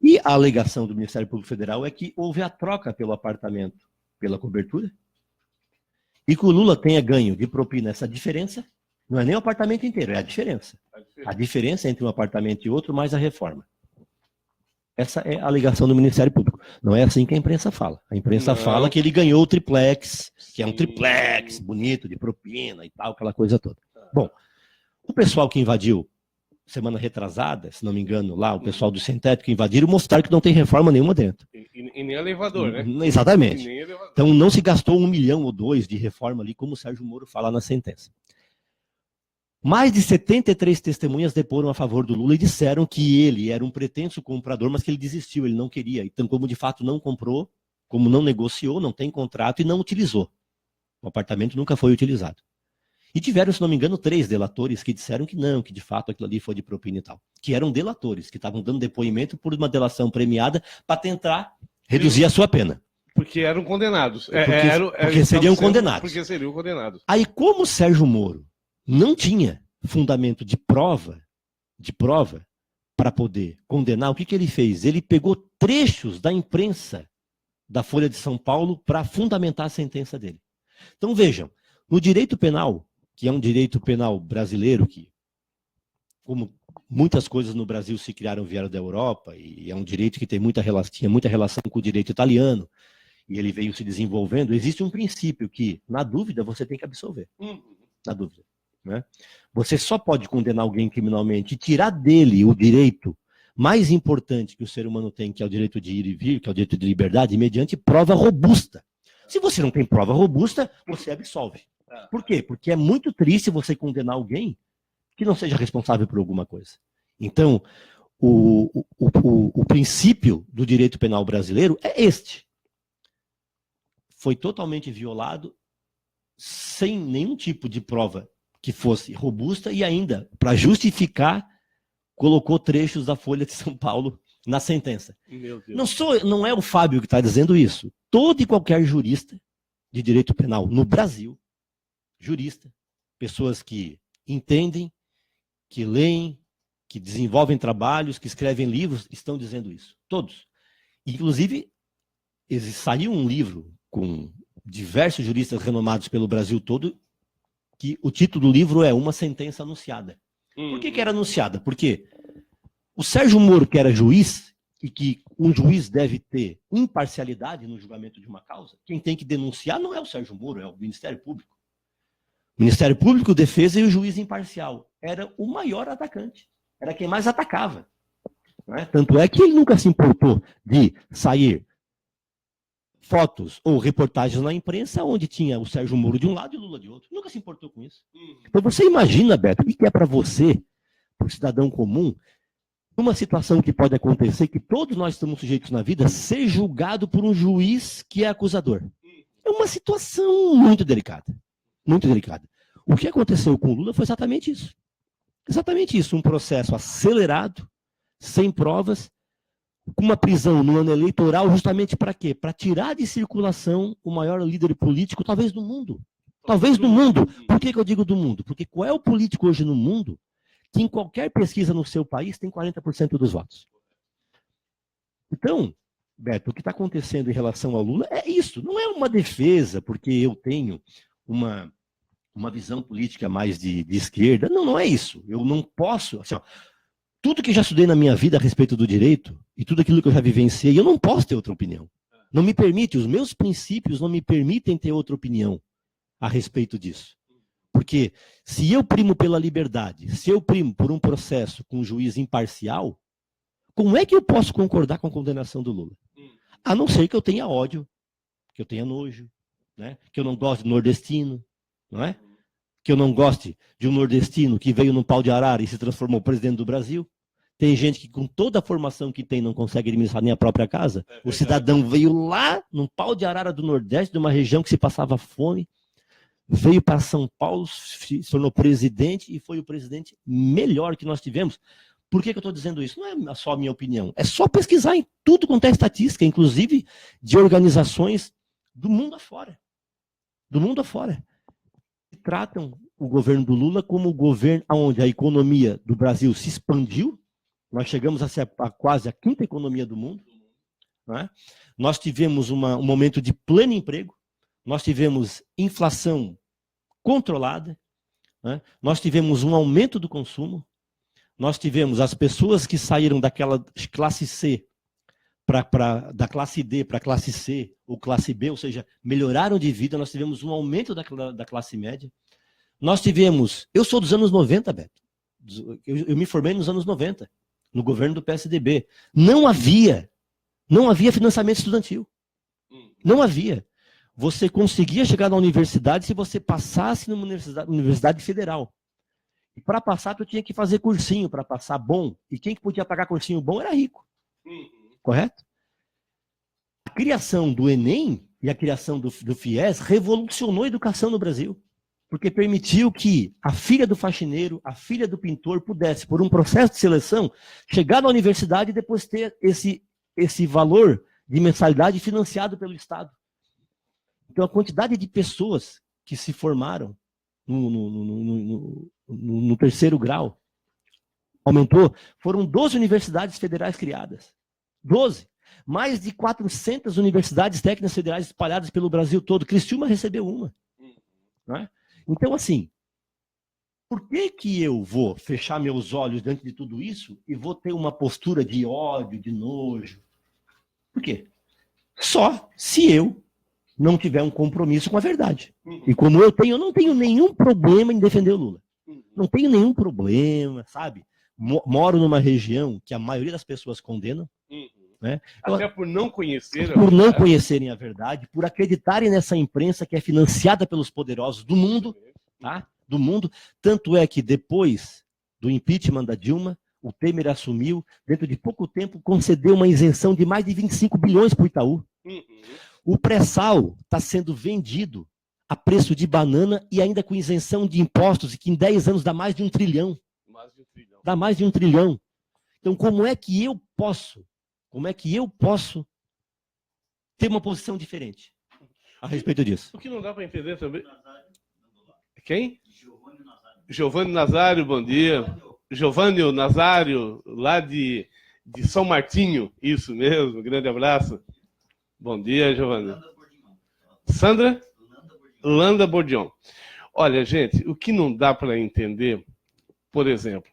E a alegação do Ministério Público Federal é que houve a troca pelo apartamento, pela cobertura, e que o Lula tenha ganho de propina essa diferença, não é nem o apartamento inteiro, é a diferença. A diferença entre um apartamento e outro, mais a reforma. Essa é a alegação do Ministério Público. Não é assim que a imprensa fala. A imprensa fala que ele ganhou o triplex, que é um triplex bonito, de propina e tal, aquela coisa toda. Bom, o pessoal que invadiu semana retrasada, se não me engano, lá, o pessoal do Sem-Teto que invadiram, mostraram que não tem reforma nenhuma dentro. E nem elevador, né? Exatamente. Então não se gastou 1 milhão ou 2 de reforma ali, como o Sérgio Moro fala na sentença. Mais de 73 testemunhas deporam a favor do Lula e disseram que ele era um pretenso comprador, mas que ele desistiu, ele não queria. Então, como de fato não comprou, como não negociou, não tem contrato e não utilizou. O apartamento nunca foi utilizado. E tiveram, se não me engano, 3 delatores que disseram que não, que de fato aquilo ali foi de propina e tal. Que eram delatores, que estavam dando depoimento por uma delação premiada para tentar reduzir a sua pena. Porque eram condenados. Porque seriam condenados. Porque seriam condenados. Aí, como o Sérgio Moro não tinha fundamento de prova para poder condenar, o que ele fez? Ele pegou trechos da imprensa da Folha de São Paulo para fundamentar a sentença dele. Então, vejam, no direito penal, que é um direito penal brasileiro, que, como muitas coisas no Brasil se criaram, vieram da Europa, e é um direito que tinha muita relação com o direito italiano, e ele veio se desenvolvendo, existe um princípio que, na dúvida, você tem que absolver. Na dúvida. Né? Você só pode condenar alguém criminalmente e tirar dele o direito mais importante que o ser humano tem, que é o direito de ir e vir, que é o direito de liberdade, mediante prova robusta. Se você não tem prova robusta, você absolve. Por quê? Porque é muito triste você condenar alguém que não seja responsável por alguma coisa. Então, o princípio do direito penal brasileiro é este. Foi totalmente violado, sem nenhum tipo de prova que fosse robusta, e ainda, para justificar, colocou trechos da Folha de São Paulo na sentença. Meu Deus. Não é o Fábio que está dizendo isso. Todo e qualquer jurista de direito penal no Brasil, jurista, pessoas que entendem, que leem, que desenvolvem trabalhos, que escrevem livros, estão dizendo isso. Todos. Inclusive, saiu um livro com diversos juristas renomados pelo Brasil todo, que o título do livro é Uma Sentença Anunciada. Por que era anunciada? Porque o Sérgio Moro, que era juiz, e que um juiz deve ter imparcialidade no julgamento de uma causa, quem tem que denunciar não é o Sérgio Moro, é o Ministério Público. O Ministério Público, Defesa e o juiz imparcial. Era o maior atacante. Era quem mais atacava. Não é? Tanto é que ele nunca se importou de sair fotos ou reportagens na imprensa onde tinha o Sérgio Moro de um lado e o Lula de outro. Nunca se importou com isso. Então você imagina, Beto, o que é para você, para o cidadão comum, uma situação que pode acontecer, que todos nós estamos sujeitos na vida, ser julgado por um juiz que é acusador. É uma situação muito delicada. Muito delicada. O que aconteceu com o Lula foi exatamente isso. Exatamente isso. Um processo acelerado, sem provas, com uma prisão no ano eleitoral, justamente para quê? Para tirar de circulação o maior líder político, talvez do mundo. Talvez do mundo. Por que eu digo do mundo? Porque qual é o político hoje no mundo que em qualquer pesquisa no seu país tem 40% dos votos? Então, Beto, o que está acontecendo em relação ao Lula é isso. Não é uma defesa, porque eu tenho uma visão política mais de esquerda. Não, não é isso. Eu não posso... Assim, ó, tudo que já estudei na minha vida a respeito do direito e tudo aquilo que eu já vivenciei, eu não posso ter outra opinião. Não me permite, os meus princípios não me permitem ter outra opinião a respeito disso. Porque se eu primo pela liberdade, se eu primo por um processo com um juiz imparcial, como é que eu posso concordar com a condenação do Lula? A não ser que eu tenha ódio, que eu tenha nojo, né? Que eu não goste do nordestino, não é? Que eu não goste de um nordestino que veio num pau de arara e se transformou presidente do Brasil. Tem gente que com toda a formação que tem não consegue administrar nem a própria casa. O cidadão veio lá num pau de arara do Nordeste, de uma região que se passava fome, veio para São Paulo, se tornou presidente e foi o presidente melhor que nós tivemos. Por que eu estou dizendo isso? Não é só a minha opinião, é só pesquisar em tudo quanto é estatística, inclusive de organizações do mundo afora. Do mundo afora. Tratam o governo do Lula como o governo onde a economia do Brasil se expandiu. Nós chegamos a ser quase a 5ª economia do mundo. Não é? Nós tivemos um momento de pleno emprego. Nós tivemos inflação controlada. Não é? Nós tivemos um aumento do consumo. Nós tivemos as pessoas que saíram daquela classe C, da classe D para a classe C ou classe B, ou seja, melhoraram de vida. Nós tivemos um aumento da classe média. Nós tivemos... Eu sou dos anos 90, Beto. Eu me formei nos anos 90, no governo do PSDB. Não havia financiamento estudantil. Não havia. Você conseguia chegar na universidade se você passasse numa universidade federal. E para passar, tu tinha que fazer cursinho para passar bom. E quem que podia pagar cursinho bom era rico. Correto? criação do Enem e a criação do FIES revolucionou a educação no Brasil, porque permitiu que a filha do faxineiro, a filha do pintor pudesse, por um processo de seleção, chegar na universidade e depois ter esse valor de mensalidade financiado pelo Estado. Então, a quantidade de pessoas que se formaram no terceiro grau aumentou. Foram 12 universidades federais criadas. 12. Mais de 400 universidades técnicas federais espalhadas pelo Brasil todo. Criciúma recebeu uma. Não é? Então, assim, por que eu vou fechar meus olhos diante de tudo isso e vou ter uma postura de ódio, de nojo? Por quê? Só se eu não tiver um compromisso com a verdade. E como eu não tenho nenhum problema em defender o Lula. Não tenho nenhum problema, sabe? Moro numa região que a maioria das pessoas condenam. Né? Até por não conhecer por não conhecerem a verdade, por acreditarem nessa imprensa que é financiada pelos poderosos do mundo, tá? Do mundo. Tanto é que depois do impeachment da Dilma, o Temer assumiu, dentro de pouco tempo, concedeu uma isenção de mais de 25 bilhões para o Itaú. O pré-sal está sendo vendido a preço de banana e ainda com isenção de impostos, e que em 10 anos dá mais de 1 trilhão. Dá mais de 1 trilhão. Então, como é que eu posso ter uma posição diferente a respeito disso? O que não dá para entender também... Quem? Giovanni Nazário, bom dia. Giovanni Nazário, lá de São Martinho, isso mesmo, grande abraço. Bom dia, Giovanni. Sandra? Landa Bordion. Olha, gente, o que não dá para entender, por exemplo,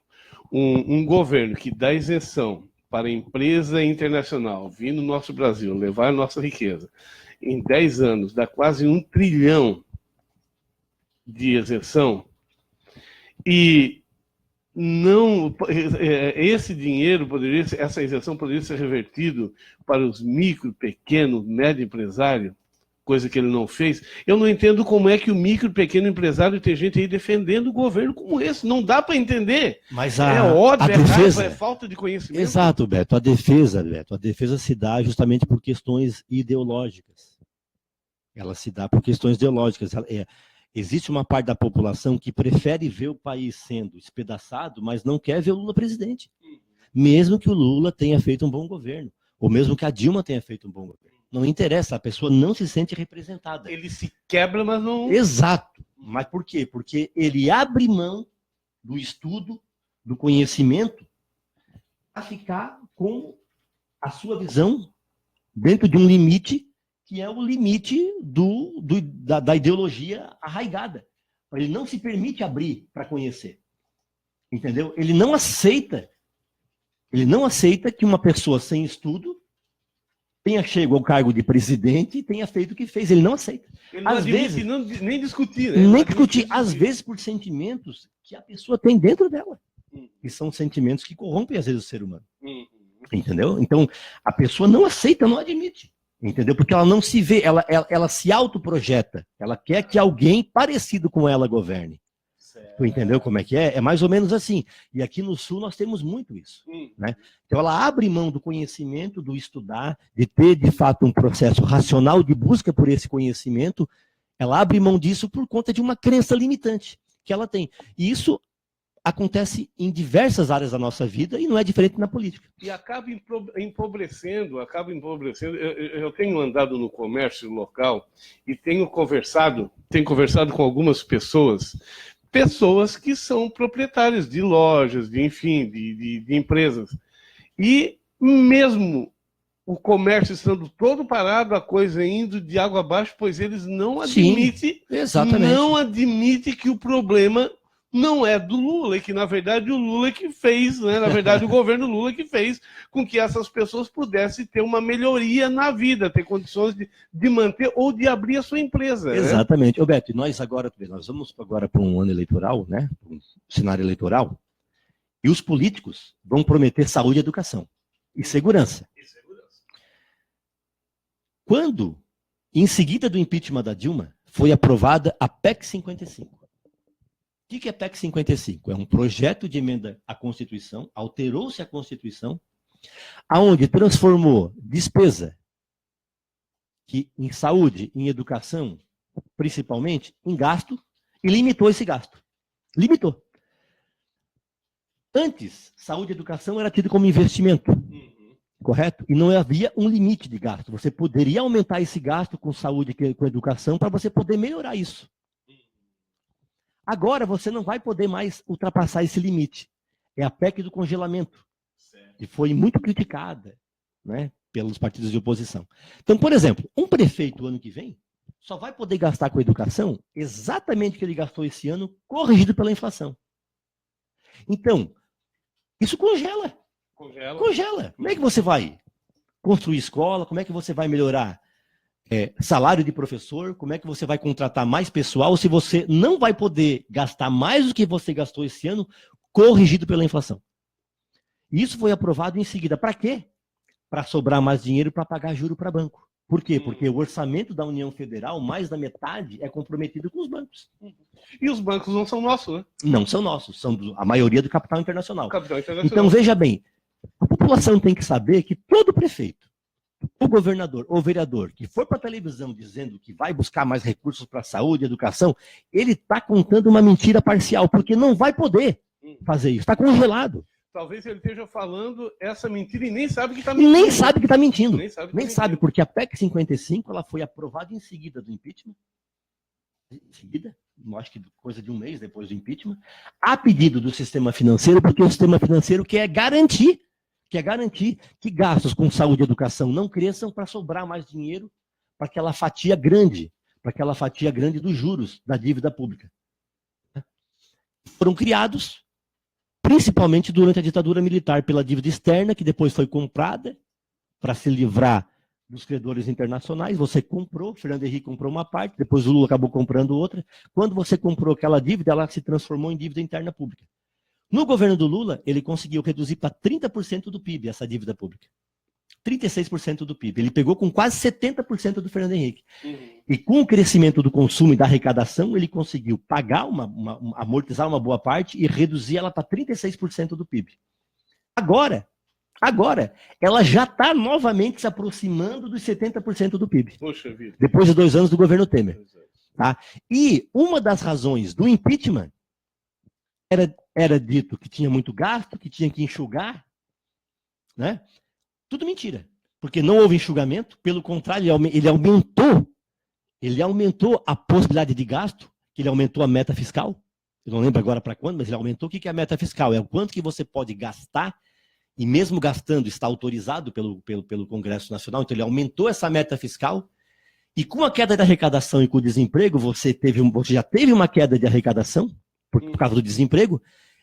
um governo que dá isenção para a empresa internacional vir no nosso Brasil, levar a nossa riqueza, em 10 anos, dá quase 1 trilhão de isenção, e não, esse dinheiro essa isenção poderia ser revertido para os micro, pequeno, médio empresário, coisa que ele não fez. Eu não entendo como é que o micro, pequeno empresário tem gente aí defendendo o governo como esse. Não dá para entender. Mas é ódio, defesa, raiva, é falta de conhecimento. Exato, Beto. A defesa se dá justamente por questões ideológicas. Ela se dá por questões ideológicas. Existe uma parte da população que prefere ver o país sendo espedaçado, mas não quer ver o Lula presidente. Mesmo que o Lula tenha feito um bom governo, ou mesmo que a Dilma tenha feito um bom governo. Não interessa, a pessoa não se sente representada. Ele se quebra, mas não... Exato. Mas por quê? Porque ele abre mão do estudo, do conhecimento, para ficar com a sua visão dentro de um limite que é o limite da ideologia arraigada. Ele não se permite abrir para conhecer. Entendeu? Ele não aceita que uma pessoa sem estudo tenha chegado ao cargo de presidente e tenha feito o que fez. Ele não aceita. Ele não admite, nem discutir. Né? Nem discutir. Às vezes por sentimentos que a pessoa tem dentro dela. Que são sentimentos que corrompem, às vezes, o ser humano. Entendeu? Então, a pessoa não aceita, não admite. Entendeu? Porque ela não se vê, ela se autoprojeta. Ela quer que alguém parecido com ela governe. Tu entendeu como é que é? É mais ou menos assim. E aqui no Sul nós temos muito isso. Né? Então ela abre mão do conhecimento, do estudar, de ter de fato um processo racional de busca por esse conhecimento. Ela abre mão disso por conta de uma crença limitante que ela tem. E isso acontece em diversas áreas da nossa vida e não é diferente na política. E acaba empobrecendo. Eu tenho andado no comércio local e tenho conversado com algumas pessoas que são proprietárias de lojas, de empresas. E mesmo o comércio estando todo parado, a coisa indo de água abaixo, pois eles não admitem, não admite que o problema não é do Lula, e que, na verdade, o Lula que fez, né? Na verdade, o governo Lula que fez com que essas pessoas pudessem ter uma melhoria na vida, ter condições de manter ou de abrir a sua empresa. Exatamente. Né? Beto, nós vamos agora para um ano eleitoral, né? Um cenário eleitoral, e os políticos vão prometer saúde e educação e segurança. Quando, em seguida do impeachment da Dilma, foi aprovada a PEC 55. O que é PEC 55? É um projeto de emenda à Constituição, alterou-se a Constituição, aonde transformou despesa que em saúde, em educação, principalmente, em gasto, e limitou esse gasto. Limitou. Antes, saúde e educação era tido como investimento, correto? E não havia um limite de gasto. Você poderia aumentar esse gasto com saúde e com educação para você poder melhorar isso. Agora você não vai poder mais ultrapassar esse limite. É a PEC do congelamento, que foi muito criticada, né, pelos partidos de oposição. Então, por exemplo, um prefeito ano que vem só vai poder gastar com educação exatamente o que ele gastou esse ano, corrigido pela inflação. Então, isso congela. Congela. Como é que você vai construir escola? Como é que você vai melhorar salário de professor? Como é que você vai contratar mais pessoal se você não vai poder gastar mais do que você gastou esse ano, corrigido pela inflação? Isso foi aprovado em seguida. Para quê? Para sobrar mais dinheiro para pagar juro para banco. Por quê? Porque o orçamento da União Federal, mais da metade, é comprometido com os bancos. E os bancos não são nossos, né? Não são nossos, são a maioria do capital internacional. Capital internacional. Então, veja bem, a população tem que saber que todo prefeito, o governador ou vereador que for para a televisão dizendo que vai buscar mais recursos para a saúde e educação, ele está contando uma mentira parcial, porque não vai poder fazer isso, está congelado. Talvez ele esteja falando essa mentira e nem sabe que está E mentindo. nem sabe que está mentindo. Nem sabe, porque a PEC 55 ela foi aprovada em seguida do impeachment. Em seguida, acho que coisa de um mês depois do impeachment, a pedido do sistema financeiro, porque o sistema financeiro quer garantir que gastos com saúde e educação não cresçam para sobrar mais dinheiro para aquela fatia grande dos juros da dívida pública. Foram criados principalmente durante a ditadura militar, pela dívida externa, que depois foi comprada para se livrar dos credores internacionais. Você comprou, Fernando Henrique comprou uma parte, depois o Lula acabou comprando outra. Quando você comprou aquela dívida, ela se transformou em dívida interna pública. No governo do Lula, ele conseguiu reduzir para 30% do PIB essa dívida pública. 36% do PIB. Ele pegou com quase 70% do Fernando Henrique. E com o crescimento do consumo e da arrecadação, ele conseguiu pagar, amortizar uma boa parte e reduzir ela para 36% do PIB. Agora, ela já está novamente se aproximando dos 70% do PIB. Poxa vida. Depois de 2 anos do governo Temer. Tá? E uma das razões do impeachment era dito que tinha muito gasto, que tinha que enxugar, né? Tudo mentira, porque não houve enxugamento, pelo contrário, ele aumentou a possibilidade de gasto, que ele aumentou a meta fiscal. Eu não lembro agora para quando, mas ele aumentou. O que é a meta fiscal? É o quanto que você pode gastar, e mesmo gastando está autorizado pelo Congresso Nacional, então ele aumentou essa meta fiscal, e com a queda da arrecadação e com o desemprego, você já teve uma queda de arrecadação, por causa do desemprego,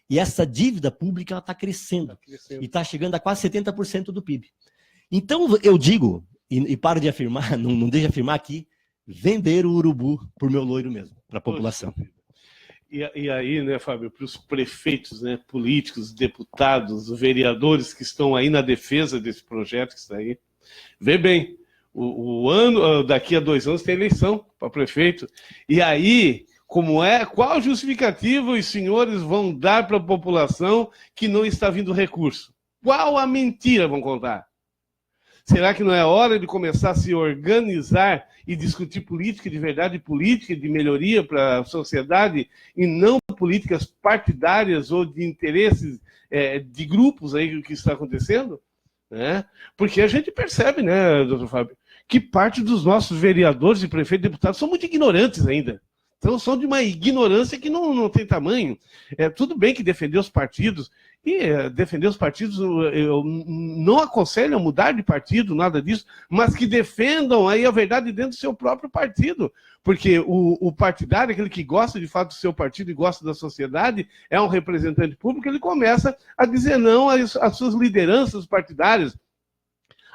e essa dívida pública está crescendo. E está chegando a quase 70% do PIB. Então, eu digo, e paro de afirmar, não deixo de afirmar aqui, vender o urubu por meu loiro mesmo, para a população. E aí, né, Fábio, para os prefeitos, né, políticos, deputados, vereadores que estão aí na defesa desse projeto que está aí, vê bem, daqui a 2 anos tem eleição para prefeito, e aí... qual justificativa os senhores vão dar para a população que não está vindo recurso? Qual a mentira vão contar? Será que não é hora de começar a se organizar e discutir política de verdade, política de melhoria para a sociedade, e não políticas partidárias ou de interesses de grupos aí que está acontecendo? Né? Porque a gente percebe, né, doutor Fábio, que parte dos nossos vereadores e prefeitos e deputados são muito ignorantes ainda. Então, são de uma ignorância que não tem tamanho. Tudo bem que defender os partidos, defender os partidos, eu não aconselho a mudar de partido, nada disso, mas que defendam aí a verdade dentro do seu próprio partido. Porque o partidário, aquele que gosta de fato do seu partido e gosta da sociedade, é um representante público, ele começa a dizer não às suas lideranças partidárias,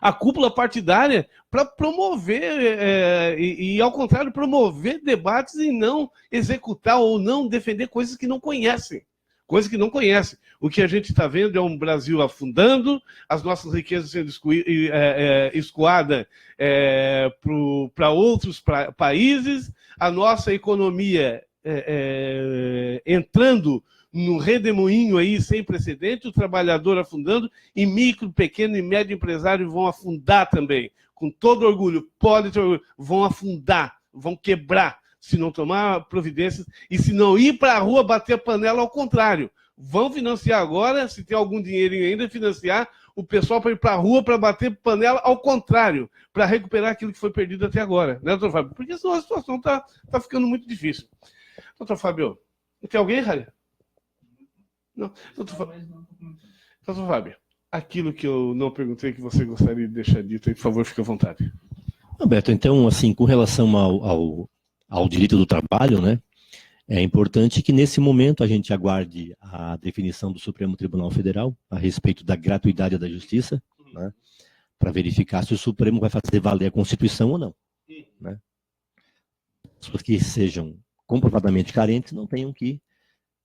a cúpula partidária, para promover, e ao contrário, promover debates e não executar ou não defender coisas que não conhecem. Coisas que não conhecem. O que a gente está vendo é um Brasil afundando, as nossas riquezas sendo escoadas para outros países, a nossa economia entrando no redemoinho aí sem precedente, o trabalhador afundando, e micro, pequeno e médio empresário vão afundar também. Com todo orgulho, pode ter orgulho, vão afundar, vão quebrar, se não tomar providências e se não ir para a rua bater a panela, ao contrário. Vão financiar agora, se tem algum dinheirinho ainda, financiar o pessoal para ir para a rua para bater panela, ao contrário, para recuperar aquilo que foi perdido até agora, né, doutor Fábio? Porque senão a situação está ficando muito difícil. Doutor Fábio, tem alguém, Ralha? Não. Doutor Fábio, aquilo que eu não perguntei que você gostaria de deixar dito aí, por favor, fique à vontade. Roberto, então, assim, com relação ao direito do trabalho, né, é importante que nesse momento a gente aguarde a definição do Supremo Tribunal Federal a respeito da gratuidade da justiça, né, para verificar se o Supremo vai fazer valer a Constituição ou não. Né. Pessoas que sejam comprovadamente carentes não tenham que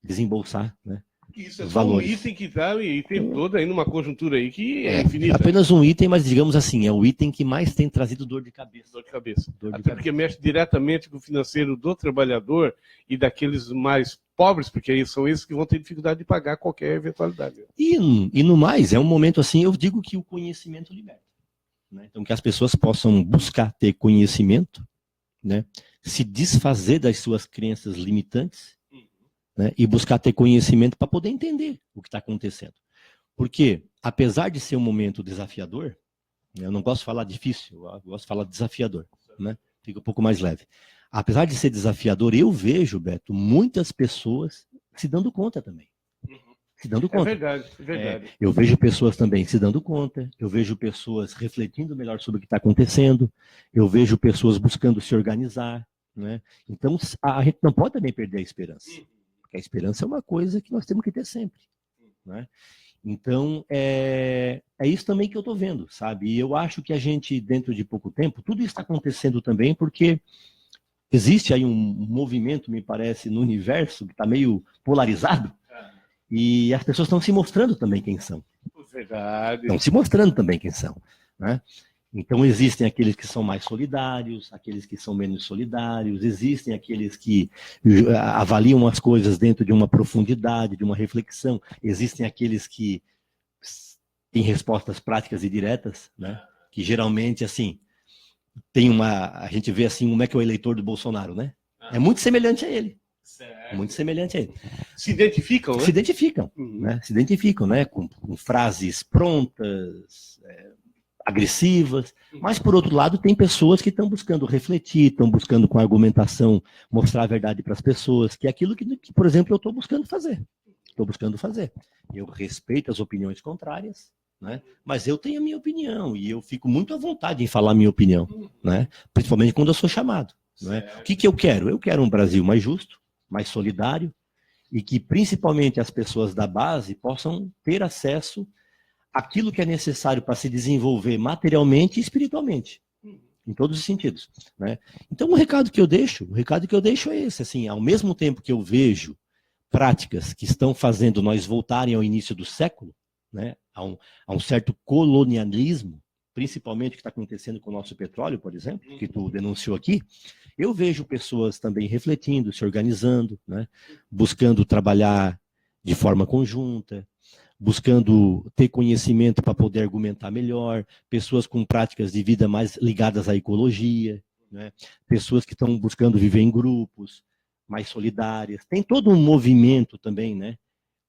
desembolsar, né, isso é os só valores. Um item que está e tem toda aí numa conjuntura aí que é infinita. Apenas um item, mas digamos assim, é o item que mais tem trazido dor de cabeça. Dor de cabeça. Dor de Até cabeça. porque mexe diretamente com o financeiro do trabalhador e daqueles mais pobres, porque aí são esses que vão ter dificuldade de pagar qualquer eventualidade. E no mais, é um momento assim, eu digo que o conhecimento liberta. Né? Então, que as pessoas possam buscar ter conhecimento, né? Se desfazer das suas crenças limitantes, né? E buscar ter conhecimento para poder entender o que está acontecendo. Porque, apesar de ser um momento desafiador, eu não gosto de falar difícil, eu gosto de falar desafiador, né? Fica um pouco mais leve. Apesar de ser desafiador, eu vejo, Beto, muitas pessoas se dando conta também. Se dando conta. É verdade, é verdade. Eu vejo pessoas também se dando conta, eu vejo pessoas refletindo melhor sobre o que está acontecendo, eu vejo pessoas buscando se organizar, né? Então, a gente não pode também perder a esperança. Porque a esperança é uma coisa que nós temos que ter sempre. Né? Então, é isso também que eu estou vendo, sabe? E eu acho que a gente, dentro de pouco tempo, tudo isso está acontecendo também porque existe aí um movimento, me parece, no universo que está meio polarizado e as pessoas estão se mostrando também quem são. Verdade. Estão se mostrando também quem são. Né? Então, existem aqueles que são mais solidários, aqueles que são menos solidários, existem aqueles que avaliam as coisas dentro de uma profundidade, de uma reflexão, existem aqueles que têm respostas práticas e diretas, né? Que geralmente, assim, a gente vê assim, como é que é o eleitor do Bolsonaro, né? É muito semelhante a ele. Certo. Muito semelhante a ele. Se identificam, né? Se identificam, né? Se identificam, né? Com frases prontas, agressivas, mas por outro lado tem pessoas que estão buscando refletir, estão buscando com argumentação mostrar a verdade para as pessoas, que é aquilo que, por exemplo, eu estou buscando fazer. Eu respeito as opiniões contrárias, né? Mas eu tenho a minha opinião e eu fico muito à vontade em falar a minha opinião, né? Principalmente quando eu sou chamado. Né? O que eu quero? Eu quero um Brasil mais justo, mais solidário e que principalmente as pessoas da base possam ter acesso aquilo que é necessário para se desenvolver materialmente e espiritualmente, em todos os sentidos, né? Então o recado que eu deixo é esse, assim, ao mesmo tempo que eu vejo práticas que estão fazendo nós voltarem ao início do século, né, a um certo colonialismo, principalmente o que está acontecendo com o nosso petróleo, por exemplo, que tu denunciou aqui, eu vejo pessoas também refletindo, se organizando, né, buscando trabalhar de forma conjunta, buscando ter conhecimento para poder argumentar melhor, pessoas com práticas de vida mais ligadas à ecologia, né? Pessoas que estão buscando viver em grupos mais solidárias. Tem todo um movimento também, né?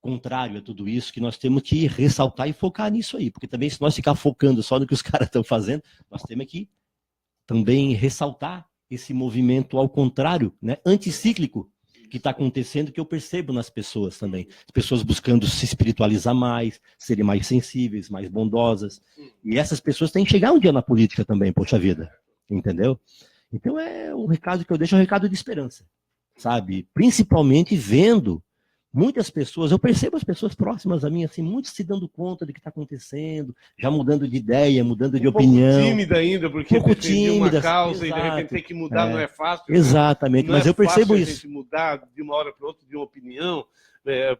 Contrário a tudo isso, que nós temos que ressaltar e focar nisso aí, porque também se nós ficar focando só no que os caras estão fazendo, nós temos que também ressaltar esse movimento ao contrário, né? Anticíclico, que está acontecendo, que eu percebo nas pessoas também. As pessoas buscando se espiritualizar mais, serem mais sensíveis, mais bondosas. E essas pessoas têm que chegar um dia na política também, poxa vida. Entendeu? Então o recado que eu deixo é um recado de esperança. Sabe? Principalmente vendo muitas pessoas, eu percebo as pessoas próximas a mim, assim, muitos se dando conta do que está acontecendo, já mudando de ideia, mudando de opinião. Pouco tímida ainda, porque defendia uma causa exato, e de repente tem que mudar, não é fácil. Exatamente, não mas é eu percebo fácil isso. a gente mudar de uma hora para outra de uma opinião,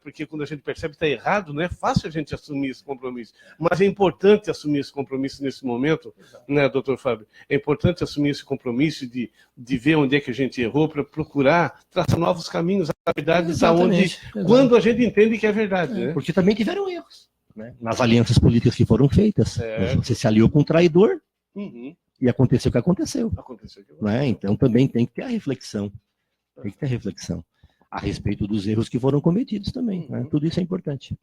porque quando a gente percebe que está errado, não é fácil a gente assumir esse compromisso. Mas é importante assumir esse compromisso nesse momento, né, doutor Fábio? É importante assumir esse compromisso de ver onde é que a gente errou para procurar traçar novos caminhos. A verdade está onde, quando a gente entende que é verdade. Né? Porque também tiveram erros, né? Nas alianças políticas que foram feitas. Você se aliou com um traidor, e aconteceu o que aconteceu. Né? Então também tem que ter a reflexão. Tem que ter reflexão a respeito dos erros que foram cometidos também. Né? Tudo isso é importante.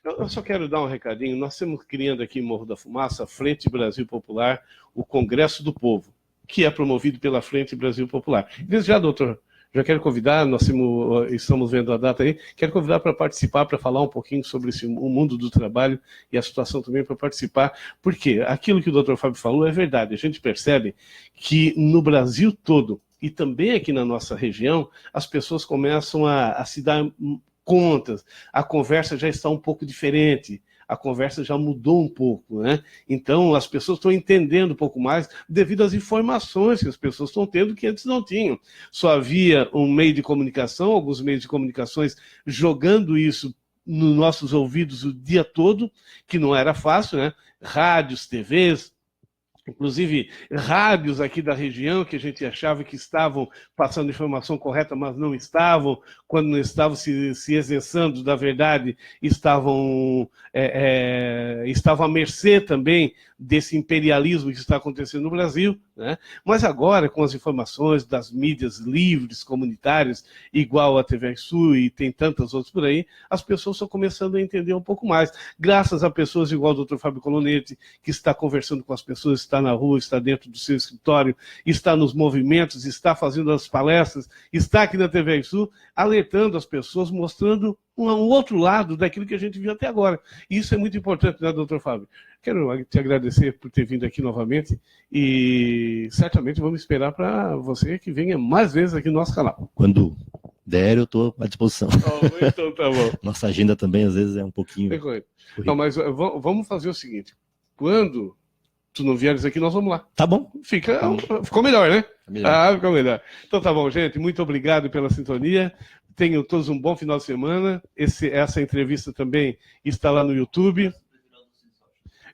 Eu só quero dar um recadinho. Nós estamos criando aqui em Morro da Fumaça a Frente Brasil Popular, o Congresso do Povo, que é promovido pela Frente Brasil Popular. Desde já, doutor, já quero convidar, nós estamos vendo a data aí, quero convidar para participar, para falar um pouquinho sobre o mundo do trabalho e a situação também para participar, porque aquilo que o doutor Fábio falou é verdade. A gente percebe que no Brasil todo, e também aqui na nossa região, as pessoas começam a se dar contas, a conversa já está um pouco diferente, a conversa já mudou um pouco, né? Então, as pessoas estão entendendo um pouco mais devido às informações que as pessoas estão tendo que antes não tinham. Só havia um meio de comunicação, alguns meios de comunicações jogando isso nos nossos ouvidos o dia todo, que não era fácil, né? Rádios, TVs, inclusive rádios aqui da região que a gente achava que estavam passando informação correta, mas não estavam, quando não estavam se exercendo da verdade, estavam à mercê também desse imperialismo que está acontecendo no Brasil, né? Mas agora, com as informações das mídias livres, comunitárias, igual a TV Sul e tem tantas outras por aí, as pessoas estão começando a entender um pouco mais, graças a pessoas igual o Dr. Fábio Colonete, que está conversando com as pessoas, está na rua, está dentro do seu escritório, está nos movimentos, está fazendo as palestras, está aqui na TV Sul, alertando as pessoas, mostrando um outro lado daquilo que a gente viu até agora. E isso é muito importante, né, doutor Fábio? Quero te agradecer por ter vindo aqui novamente e certamente vamos esperar para você que venha mais vezes aqui no nosso canal. Quando der, eu estou à disposição. Então tá bom. Nossa agenda também, às vezes, é um pouquinho... Não, mas vamos fazer o seguinte. Quando tu não vieres aqui, nós vamos lá. Tá bom. Ficou melhor, né? Melhor. Ficou melhor. Então tá bom, gente. Muito obrigado pela sintonia. Tenham todos um bom final de semana. Essa entrevista também está lá no YouTube.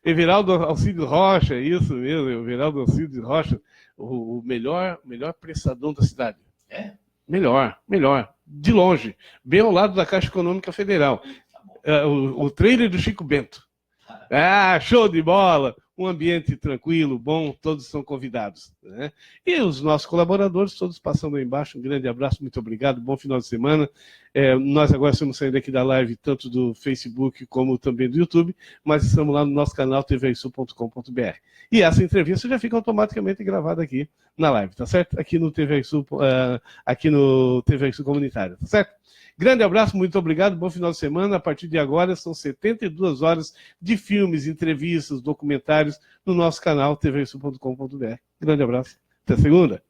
Everaldo Alcides Rocha, isso mesmo, Everaldo Alcides Rocha, o melhor prestador da cidade. É? Melhor, de longe, bem ao lado da Caixa Econômica Federal. O trailer do Chico Bento. Show de bola! Um ambiente tranquilo, bom, todos são convidados. Né? E os nossos colaboradores, todos passando aí embaixo, um grande abraço, muito obrigado, bom final de semana. Nós agora estamos saindo aqui da live, tanto do Facebook como também do YouTube, mas estamos lá no nosso canal tvsul.com.br. E essa entrevista já fica automaticamente gravada aqui na live, tá certo? Aqui no TV Sul, aqui no TV Sul Comunitário, tá certo? Grande abraço, muito obrigado, bom final de semana. A partir de agora são 72 horas de filmes, entrevistas, documentários no nosso canal tvsul.com.br. Grande abraço, até segunda.